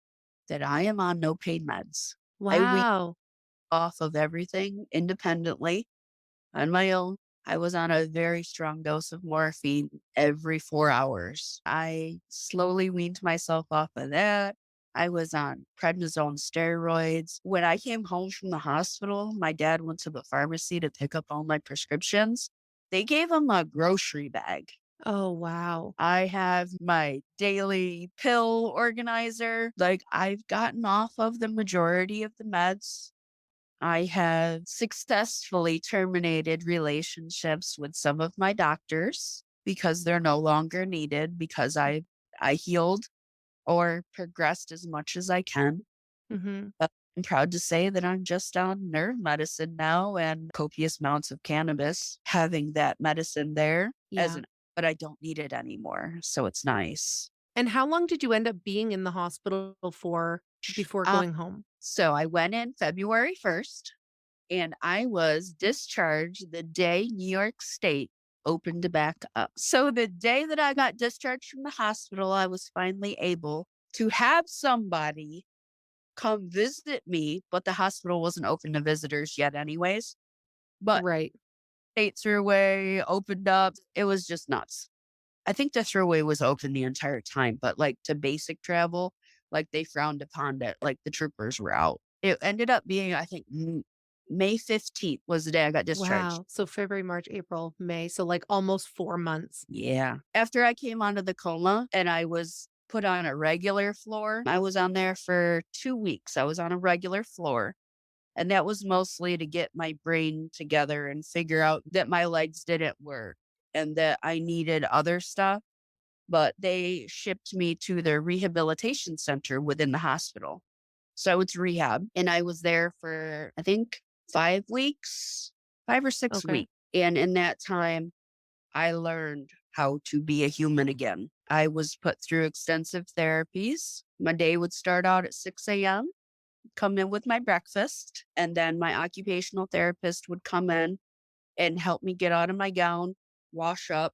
that I am on no pain meds. I wean Wow. off of everything independently on my own. I was on a very strong dose of morphine every 4 hours. I slowly weaned myself off of that. I was on prednisone steroids. When I came home from the hospital, my dad went to the pharmacy to pick up all my prescriptions. They gave him a grocery bag. Oh, wow. I have my daily pill organizer. Like, I've gotten off of the majority of the meds. I have successfully terminated relationships with some of my doctors because they're no longer needed because I healed or progressed as much as I can. Mhm. But I'm proud to say that I'm just on nerve medicine now and copious amounts of cannabis, having that medicine there as Yeah. an but I don't need it anymore. So it's nice. And how long did you end up being in the hospital for before Uh, going home? so I went in February 1st and I was discharged the day New York State opened back up. So the day that I got discharged from the hospital, I was finally able to have somebody come visit me, but the hospital wasn't open to visitors yet anyways. But Right. State Thruway opened up. It was just nuts. I think the Thruway was open the entire time, but like to basic travel, like they frowned upon it, like the troopers were out. It ended up being, I think, May 15th was the day I got discharged. Wow. So February, March, April, May. So like almost 4 months. Yeah. After I came onto the coma and I was put on a regular floor, I was on there for 2 weeks. I was on a regular floor. And that was mostly to get my brain together and figure out that my legs didn't work and that I needed other stuff. But they shipped me to their rehabilitation center within the hospital. So it's rehab. And I was there for, I think, 5 weeks, 5 or 6 Okay. weeks. And in that time, I learned how to be a human again. I was put through extensive therapies. My day would start out at 6 a.m., come in with my breakfast, and then my occupational therapist would come in and help me get out of my gown, wash up,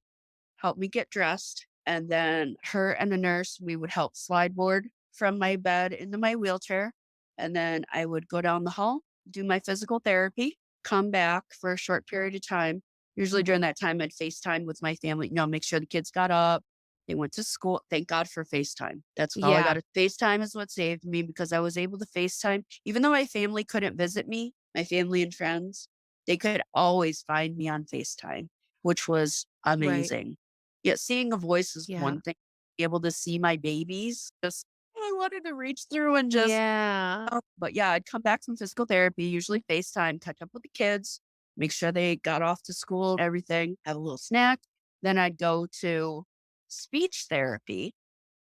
help me get dressed. And then her and the nurse, we would help slide board from my bed into my wheelchair. And then I would go down the hall, do my physical therapy, come back for a short period of time. Usually during that time, I'd FaceTime with my family, make sure the kids got up. They went to school. Thank God for FaceTime. That's all I Yeah. got. FaceTime is what saved me because I was able to FaceTime. Even though my family couldn't visit me, my family and friends, they could always find me on FaceTime, which was Right. amazing. Yet seeing a voice is Yeah. one thing. Be able to see my babies, just I wanted to reach through and just Yeah. but yeah, I'd come back from physical therapy, usually FaceTime, catch up with the kids, make sure they got off to school, everything, have a little snack. Then I'd go to speech therapy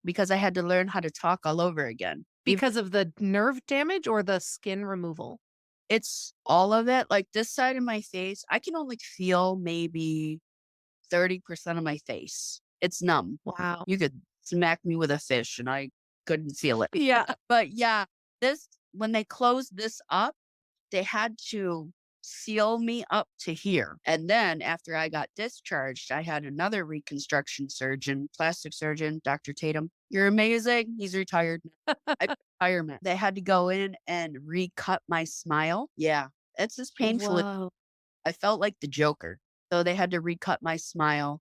because I had to learn how to talk all over again. Because of the nerve damage or the skin removal? It's all of it. Like this side of my face, I can only feel maybe 30% of my face. It's numb. Wow. You could smack me with a fish and I couldn't feel it. Yeah. But yeah, when they closed this up, they had to seal me up to here. And then after I got discharged, I had another reconstruction surgeon, plastic surgeon, Dr. Tatum. You're amazing. He's retired. Retirement. They had to go in and recut my smile. Yeah. It's as painful. Whoa. I felt like the Joker. So they had to recut my smile.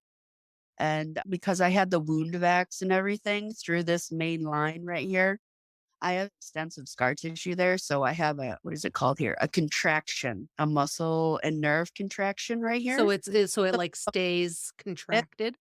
And because I had the wound vacs and everything through this main line right here, I have extensive scar tissue there. So I have what is it called here? A contraction, a muscle and nerve contraction right here. So so it So like stays it- contracted?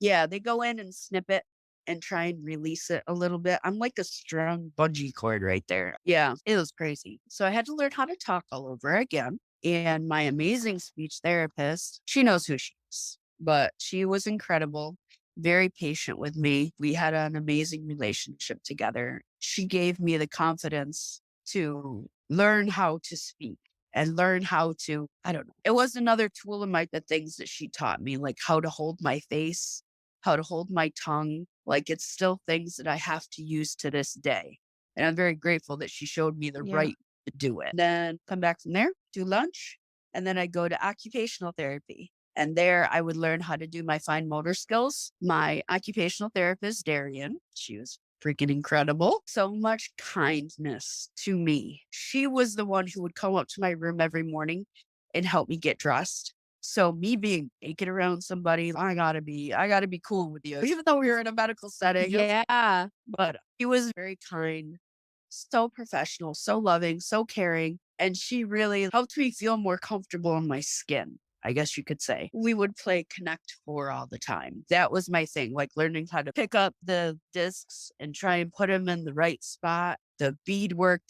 yeah, they go in and snip it and try and release it a little bit. I'm like a strong bungee cord right there. Yeah, it was crazy. So I had to learn how to talk all over again. And my amazing speech therapist, she knows who she is, but she was incredible, very patient with me. We had an amazing relationship together. She gave me the confidence to learn how to speak and learn how to, I don't know. It was another tool in the things that she taught me, like how to hold my face, how to hold my tongue. Like it's still things that I have to use to this day. And I'm very grateful that she showed me the Yeah. right to do it. Then come back from there, do lunch, and then I go to occupational therapy. And there I would learn how to do my fine motor skills. My occupational therapist, Darian, she was freaking incredible. So much kindness to me. She was the one who would come up to my room every morning and help me get dressed. So me being naked around somebody, I gotta be cool with you, even though we were in a medical setting. Yeah. But he was very kind, so professional, so loving, so caring. And she really helped me feel more comfortable in my skin, I guess you could say. We would play Connect Four all the time. That was my thing, like learning how to pick up the discs and try and put them in the right spot. The beadwork,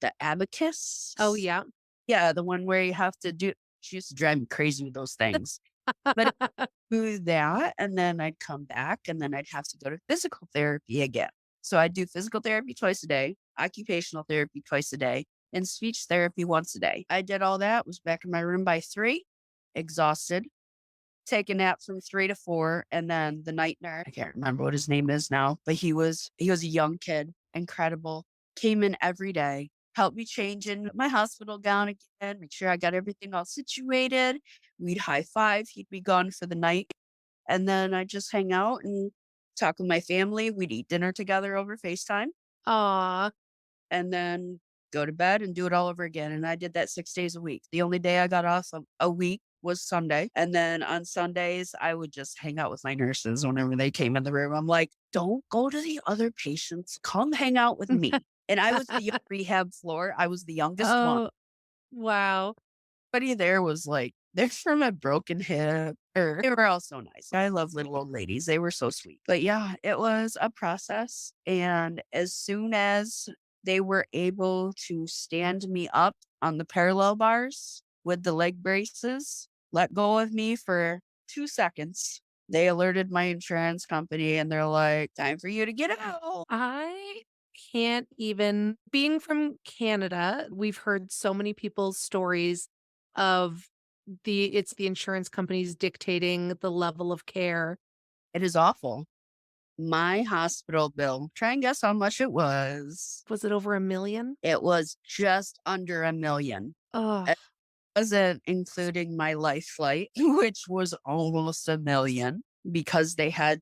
the abacus. Oh, yeah. Yeah, the one where you have to do, she used to drive me crazy with those things. But do that, and then I'd come back, and then I'd have to go to physical therapy again. So I'd do physical therapy twice a day, occupational therapy twice a day, and speech therapy once a day. I did all that, was back in my room by 3, exhausted, take a nap from 3 to 4, and then the night nurse, I can't remember what his name is now, but he was a young kid, incredible, came in every day, helped me change in my hospital gown again, make sure I got everything all situated. We'd high five, he'd be gone for the night, and then I'd just hang out and talk with my family. We'd eat dinner together over FaceTime Aw. and then go to bed and do it all over again. And I did that 6 days a week. The only day I got off a week was Sunday. And then on Sundays, I would just hang out with my nurses whenever they came in the room. I'm like, don't go to the other patients. Come hang out with me. And I was the rehab floor. I was the youngest one. Oh, wow. Everybody there was like, they're from a broken hip. Or they were all so nice. I love little old ladies. They were so sweet. But yeah, it was a process. And as soon as they were able to stand me up on the parallel bars with the leg braces, let go of me for 2 seconds, they alerted my insurance company and they're like, time for you to get out. I can't even being from Canada, we've heard so many people's stories of it's the insurance companies dictating the level of care. It is awful. My hospital bill, try and guess how much it was. Was it over 1,000,000? It was just under 1 million. Oh, It wasn't including my life flight, which was almost 1 million because they had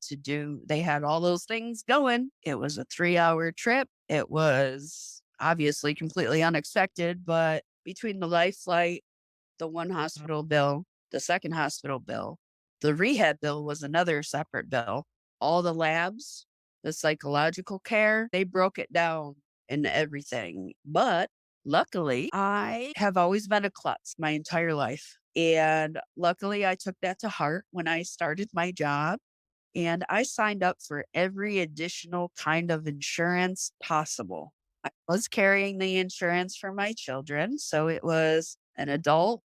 all those things going. It was a 3-hour trip. It was obviously completely unexpected, but between the life flight, the one hospital bill, the second hospital bill, the rehab bill was another separate bill. All the labs, the psychological care, they broke it down and everything. But luckily, I have always been a klutz my entire life. And luckily, I took that to heart when I started my job. And I signed up for every additional kind of insurance possible. I was carrying the insurance for my children. So it was an adult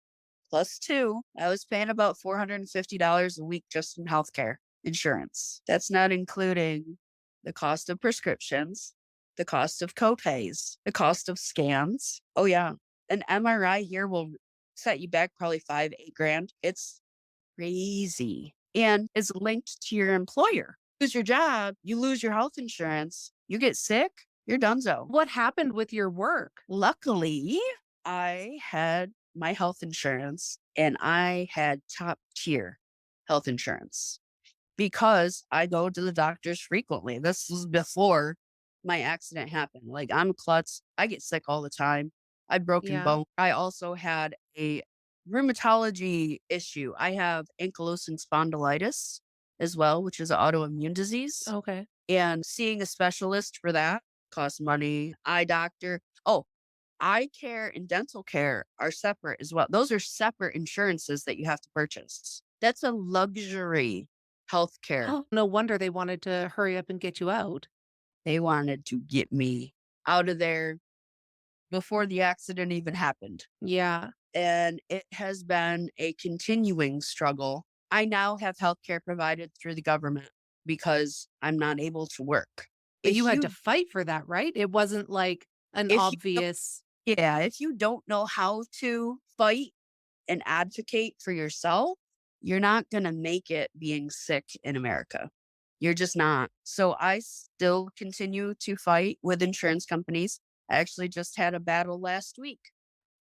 plus two. I was paying about $450 a week just in healthcare insurance. That's not including the cost of prescriptions, the cost of copays, the cost of scans. Oh, yeah. An MRI here will set you back probably 5, 8 grand. It's crazy. And it's linked to your employer. Lose your job, you lose your health insurance, you get sick, you're donezo. what happened with your work? Luckily, I had my health insurance and I had top tier health insurance because I go to the doctors frequently. This was before my accident happened. Like I'm a klutz. I get sick all the time. I broken Yeah. bone. I also had a rheumatology issue. I have ankylosing spondylitis as well, which is an autoimmune disease. Okay. And seeing a specialist for that costs money. Eye doctor. Oh, eye care and dental care are separate as well. Those are separate insurances that you have to purchase. That's a luxury healthcare. Oh, no wonder they wanted to hurry up and get you out. They wanted to get me out of there before the accident even happened. Yeah. And it has been a continuing struggle. I now have healthcare provided through the government because I'm not able to work. But If you had you to fight for that, right? It wasn't like an if you don't obvious. yeah, if you don't know how to fight and advocate for yourself, you're not going to make it being sick in America. You're just not. So I still continue to fight with insurance companies. I actually just had a battle last week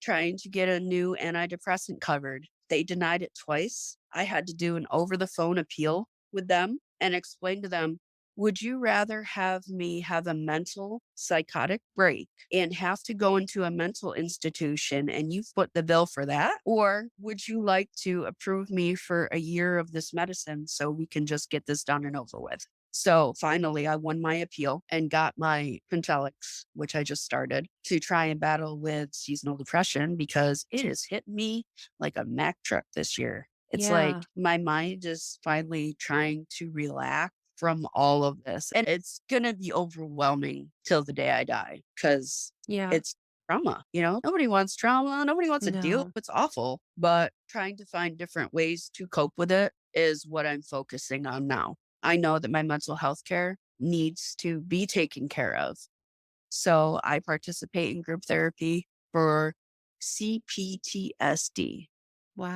trying to get a new antidepressant covered. They denied it twice. I had to do an over the phone appeal with them and explain to them, would you rather have me have a mental psychotic break and have to go into a mental institution and you foot the bill for that? Or would you like to approve me for a year of this medicine so we can just get this done and over with? So finally, I won my appeal and got my Quintelix, which I just started, to try and battle with seasonal depression because it has hit me like a Mack truck this year. It's like Yeah. my mind is finally trying to relax from all of this. And it's going to be overwhelming till the day I die because Yeah. it's trauma. Nobody wants trauma. Nobody wants to deal. No. It's awful. But trying to find different ways to cope with it is what I'm focusing on now. I know that my mental health care needs to be taken care of. So I participate in group therapy for CPTSD,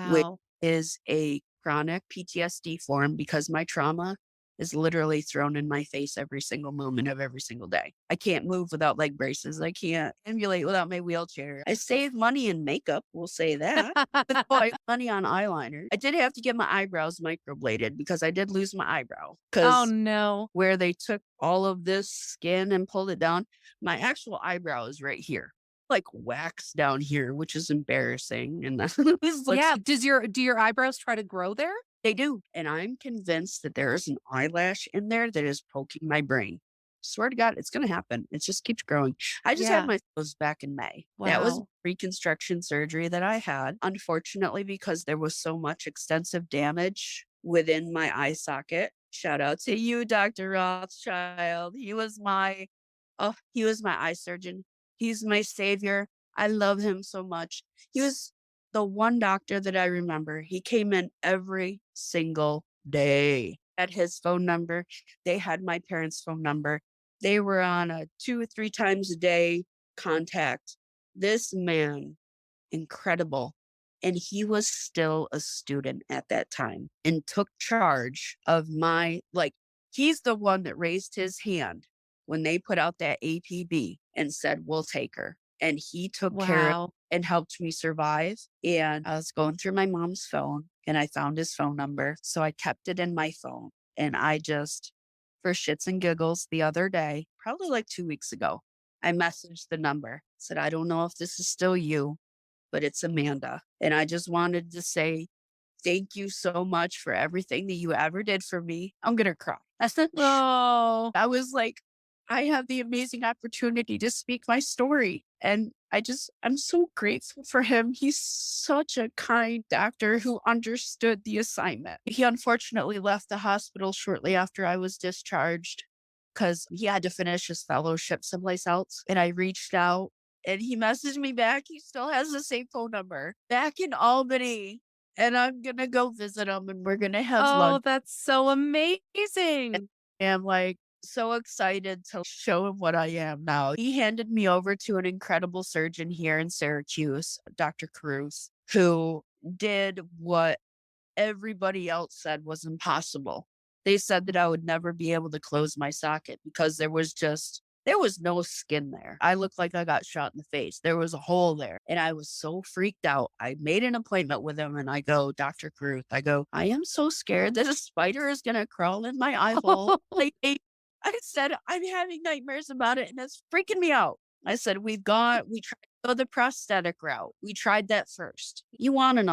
which Wow. is a chronic PTSD form because my trauma is literally thrown in my face every single moment of every single day. I can't move without leg braces. I can't ambulate without my wheelchair. I save money in makeup, we'll say that. I money on eyeliner. I did have to get my eyebrows microbladed because I did lose my eyebrow. Oh, Because no. where they took all of this skin and pulled it down, my actual eyebrow is right here. Like wax down here, which is embarrassing. And this looks Yeah. Do your eyebrows try to grow there? they do. And I'm convinced that there is an eyelash in there that is poking my brain. Swear to God, it's going to happen. It just keeps growing. I just had Yeah. my nose back in May. That was Wow. reconstruction surgery that I had. Unfortunately, because there was so much extensive damage within my eye socket. Shout out to you, Dr. Rothschild. He was my eye surgeon. He's my savior. I love him so much. He was the one doctor that I remember. He came in every single day. Had his phone number. They had my parents' phone number. They were on a 2 or 3 times a day contact. This man, incredible. And he was still a student at that time and took charge of he's the one that raised his hand when they put out that APB and said, we'll take her. And he took care of Wow. and helped me survive. And I was going through my mom's phone and I found his phone number. So I kept it in my phone. And I just, for shits and giggles, the other day, probably like 2 weeks ago, I messaged the number, said, I don't know if this is still you, but it's Amanda. And I just wanted to say, thank you so much for everything that you ever did for me. I'm going to cry. Oh. I was like, I have the amazing opportunity to speak my story. And I'm so grateful for him. He's such a kind doctor who understood the assignment. He unfortunately left the hospital shortly after I was discharged because he had to finish his fellowship someplace else. And I reached out and he messaged me back. He still has the same phone number back in Albany. And I'm going to go visit him and we're going to have lunch. Oh, that's so amazing. I'm like so excited to show him what I am now. He handed me over to an incredible surgeon here in Syracuse, Dr. Cruz, who did what everybody else said was impossible. They said that I would never be able to close my socket because there was no skin there. I looked like I got shot in the face. There was a hole there. And I was so freaked out. I made an appointment with him and I go, Dr. Cruz, I am so scared that a spider is going to crawl in my eye hole. I said, I'm having nightmares about it and it's freaking me out. I said, we tried to go the prosthetic route. We tried that first. You want an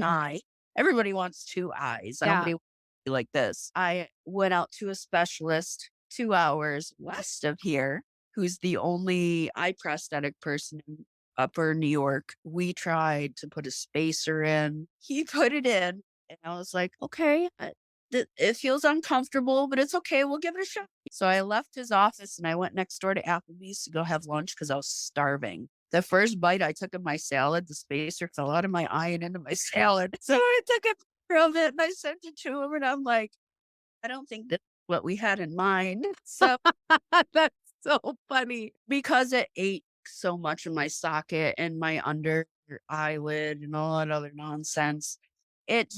eye. Everybody wants 2 eyes. Yeah. Nobody wants to be like this. I went out to a specialist 2 hours west of here, who's the only eye prosthetic person in upper New York. We tried to put a spacer in. He put it in. And I was like, okay, it feels uncomfortable, but it's okay. We'll give it a shot. So I left his office and I went next door to Applebee's to go have lunch because I was starving. The first bite I took of my salad, the spacer fell out of my eye and into my salad. So I took a picture of it and I sent it to him. And I'm like, I don't think that's what we had in mind. So That's so funny. because it ate so much of my socket and my under eyelid and all that other nonsense, it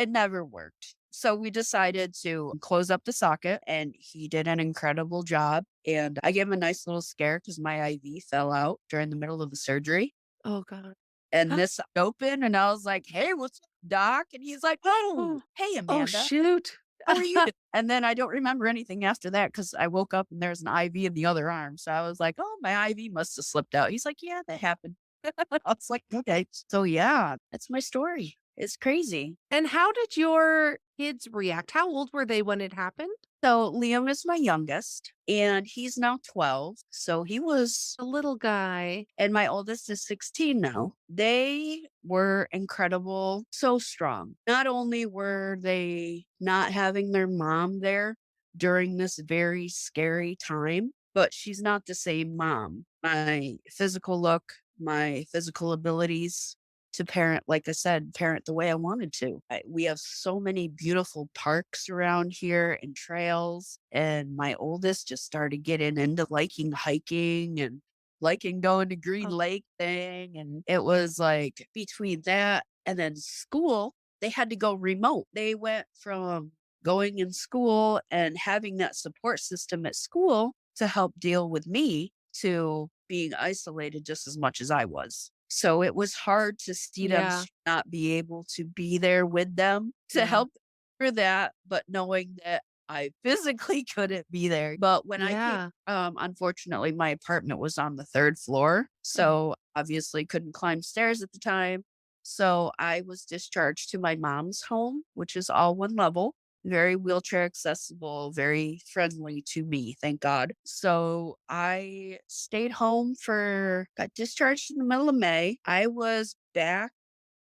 never worked. So we decided to close up the socket and he did an incredible job. And I gave him a nice little scare because my IV fell out during the middle of the surgery. Oh, God. And this opened and I was like, hey, what's up, doc? And he's like, oh, hey, Oh, Amanda. shoot. How are you? And then I don't remember anything after that because I woke up and there's an IV in the other arm. So I was like, oh, my IV must have slipped out. He's like, yeah, that happened. I was like, okay. So yeah, that's my story. It's crazy. And how did your kids react? How old were they when it happened? So Liam is my youngest and he's now 12. So he was, A little guy. and my oldest is 16 now. They were incredible, so strong. Not only were they not having their mom there during this very scary time, but she's not the same mom. My physical look, my physical abilities to parent, like I said, parent the way I wanted to. We have so many beautiful parks around here and trails. And my oldest just started getting into liking hiking and liking going to Green Oh. Lake thing. And it was like between that and then school, they had to go remote. They went from going in school and having that support system at school to help deal with me to being isolated just as much as I was. So it was hard to see them Yeah. not be able to be there with them to Yeah. help for that, but knowing that I physically couldn't be there. But when I came, Yeah. unfortunately, my apartment was on the third floor. Mhm. So obviously couldn't climb stairs at the time. So I was discharged to my mom's home, which is all one level, very wheelchair accessible, very friendly to me, thank God. So I stayed home got discharged in the middle of May. I was back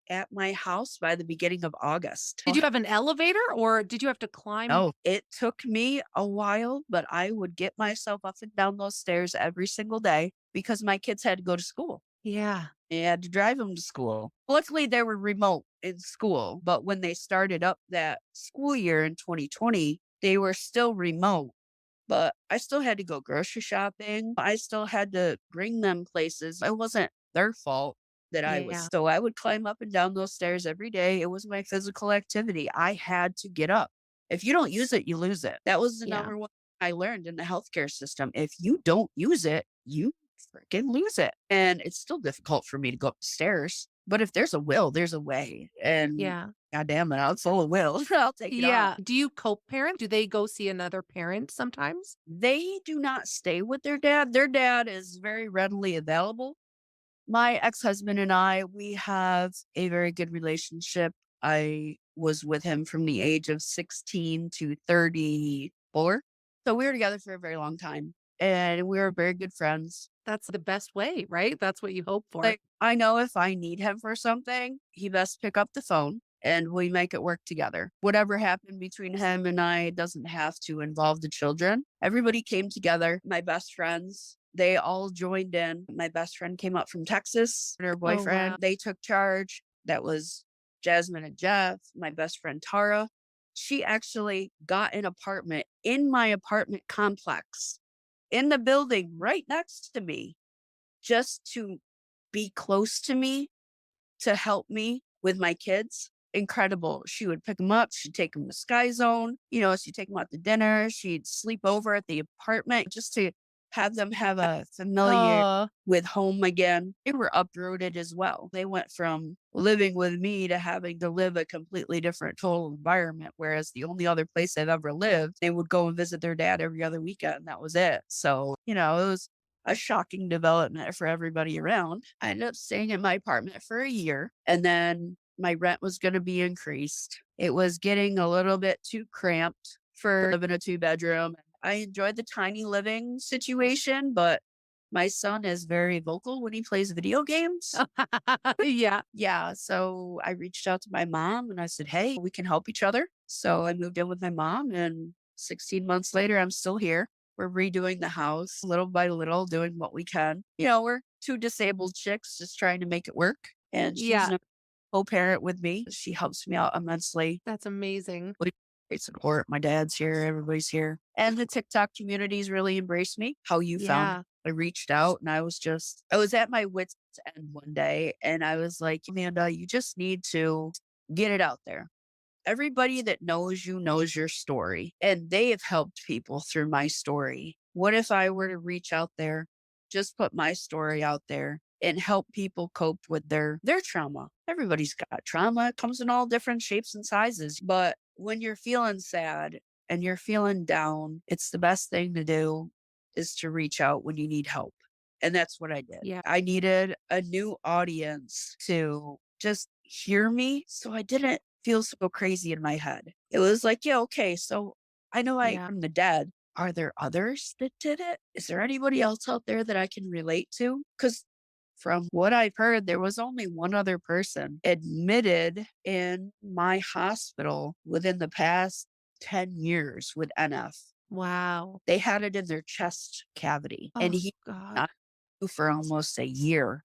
at my house by the beginning of August. Did you have an elevator or did you have to climb? No, it took me a while, but I would get myself up and down those stairs every single day because my kids had to go to school. Yeah. I had to drive them to school. Luckily, they were remote in school, but when they started up that school year in 2020, they were still remote. But I still had to go grocery shopping. I still had to bring them places. It wasn't their fault that I was. Yeah. So I would climb up and down those stairs every day. It was my physical activity. I had to get up. If you don't use it, you lose it. That was the Yeah. number one thing I learned in the healthcare system. If you don't use it, you freaking lose it. And it's still difficult for me to go up the stairs. But if there's a will, there's a way. And Yeah. God damn it, I'm full of will. I'll take it on. Yeah. Do you co-parent? Do they go see another parent sometimes? They do not stay with their dad. Their dad is very readily available. My ex-husband and I, we have a very good relationship. I was with him from the age of 16 to 34. So we were together for a very long time and we were very good friends. That's the best way, right? That's what you hope for. Like, I know if I need him for something, he best pick up the phone and we make it work together. Whatever happened between him and I doesn't have to involve the children. Everybody came together. My best friends, they all joined in. My best friend came up from Texas and her Oh, wow. boyfriend. They took charge. That was Jasmine and Jeff, my best friend Tara. She actually got an apartment in my apartment complex in the building right next to me just to be close to me, to help me with my kids. Incredible. She would pick them up. She'd take them to Sky Zone. She'd take them out to dinner. She'd sleep over at the apartment just to have them have a familiar Oh, with home again. They were uprooted as well. They went from living with me to having to live a completely different total environment. Whereas the only other place they've ever lived, they would go and visit their dad every other weekend. And that was it. So, it was a shocking development for everybody around. I ended up staying in my apartment for a year and then my rent was going to be increased. It was getting a little bit too cramped for living a 2-bedroom. I enjoyed the tiny living situation, but my son is very vocal when he plays video games. yeah. Yeah. So I reached out to my mom and I said, hey, we can help each other. So I moved in with my mom and 16 months later, I'm still here. We're redoing the house little by little, doing what we can. We're two disabled chicks just trying to make it work. And she's Yeah. a co-parent with me. She helps me out immensely. That's amazing. Great support. My dad's here. Everybody's here. And the TikTok community's really embraced me. How you found Yeah. me. I reached out and I was at my wit's end one day and I was like, Amanda, you just need to get it out there. Everybody that knows you knows your story, and they have helped people through my story. What if I were to reach out there, just put my story out there and help people cope with their trauma? Everybody's got trauma. It comes in all different shapes and sizes. But when you're feeling sad and you're feeling down, it's the best thing to do is to reach out when you need help. And that's what I did. Yeah. I needed a new audience to just hear me so I didn't feel so crazy in my head. It was like, yeah, okay, so I know Yeah. from the dead. Are there others that did it? Is there anybody else out there that I can relate to? Because from what I've heard, there was only one other person admitted in my hospital within the past 10 years with NF. Wow. They had it in their chest cavity, and Oh, he God. not for almost a year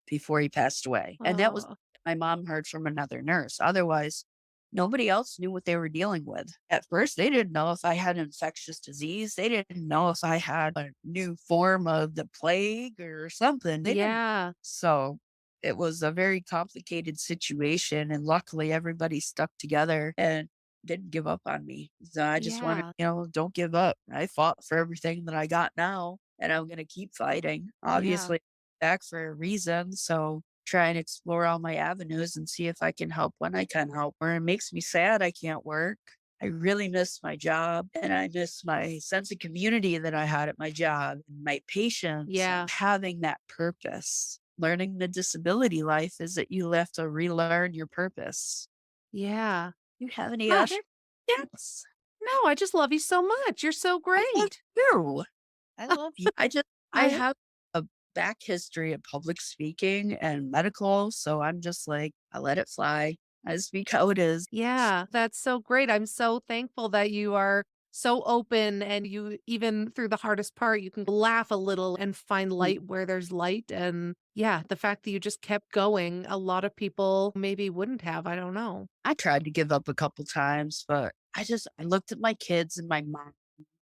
before he passed away. And that was Oh, my mom heard from another nurse. Otherwise, nobody else knew what they were dealing with. At first, they didn't know if I had infectious disease. They didn't know if I had a new form of the plague or something. They didn't. yeah. So It was a very complicated situation, and luckily everybody stuck together and didn't give up on me. So I just wanted, Yeah. don't give up. I fought for everything that I got now, and I'm gonna keep fighting. Yeah. Obviously, back for a reason, so try and explore all my avenues and see if I can help when I can help. Where it makes me sad I can't work. I really miss my job, and I miss my sense of community that I had at my job, and my patience, and Yeah. having that purpose. Learning the disability life is that you have to relearn your purpose. Yeah. You have any Gosh. other? Yes. No, I just love you so much. You're so I love great. you. I love you. I I have a back history of public speaking and medical, so I'm just like, I let it fly. I speak how it is. Yeah, that's so great. I'm so thankful that you are so open and you, even through the hardest part, you can laugh a little and find Mm. light where there's light. And yeah, the fact that you just kept going, a lot of people maybe wouldn't have. I don't know. I tried to give up a couple times, but I looked at my kids and my mom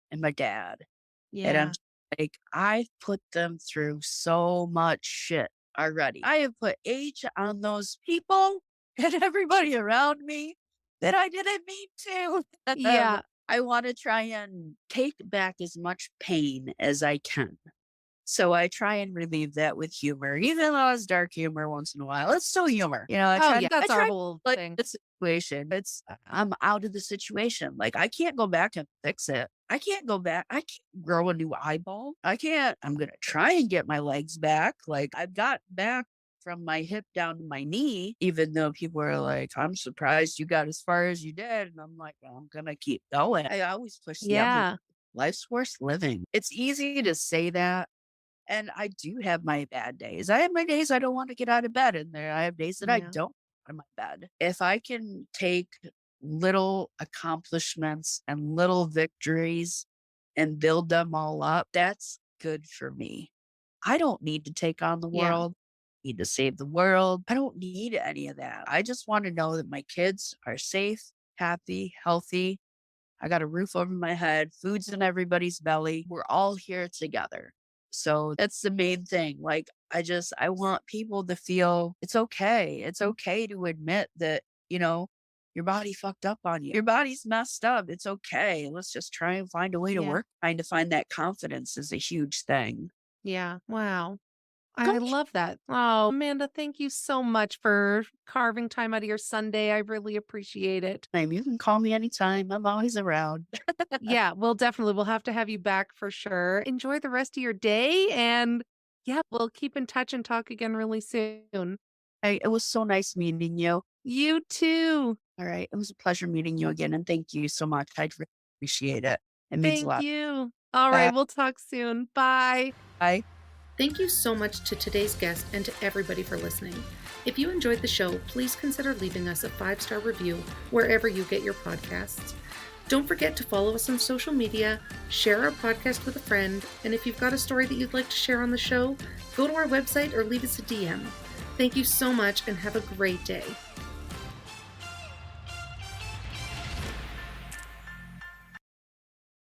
and my dad, and I'm Yeah. like, I've put them through so much shit already. I have put age on those people and everybody around me that I didn't mean to. Yeah. I want to try and take back as much pain as I can. So I try and relieve that with humor, even though it's dark humor once in a while. It's still humor. Oh, yeah. I That's our try whole like thing. the situation. I'm out of the situation. Like I can't go back and fix it. I can't go back. I can't grow a new eyeball. I'm gonna try and get my legs back. Like I've got back from my hip down to my knee, even though people are like, I'm surprised you got as far as you did. And I'm like, well, I'm gonna keep going. I always push the envelope. Yeah. Life's worth living. It's easy to say that, and I do have my bad days. I have my days I don't want to get out of bed, and I have days that I Yeah. don't out of my bed. If I can take little accomplishments and little victories and build them all up, that's good for me. I don't need to take on the Yeah. world, need to save the world. I don't need any of that. I just want to know that my kids are safe, happy, healthy. I got a roof over my head, food's in everybody's belly. We're all here together. So that's the main thing. Like, I want people to feel it's okay. It's okay to admit that, your body fucked up on you. Your body's messed up. It's okay. Let's just try and find a way to Yeah. work. Trying to find that confidence is a huge thing. Yeah. Wow. I Gosh, love that. Oh, Amanda, thank you so much for carving time out of your Sunday. I really appreciate it. you can call me anytime. I'm always around. Yeah, we'll have to have you back for sure. Enjoy the rest of your day. And yeah, we'll keep in touch and talk again really soon. Hey, it was so nice meeting you. You too. All right. It was a pleasure meeting you again. And thank you so much. I really appreciate it. It means a Thank lot. you. All Bye. right, we'll talk soon. Bye. Bye. Thank you so much to today's guest and to everybody for listening. If you enjoyed the show, please consider leaving us a 5-star review wherever you get your podcasts. Don't forget to follow us on social media, share our podcast with a friend, and if you've got a story that you'd like to share on the show, go to our website or leave us a DM. Thank you so much and have a great day.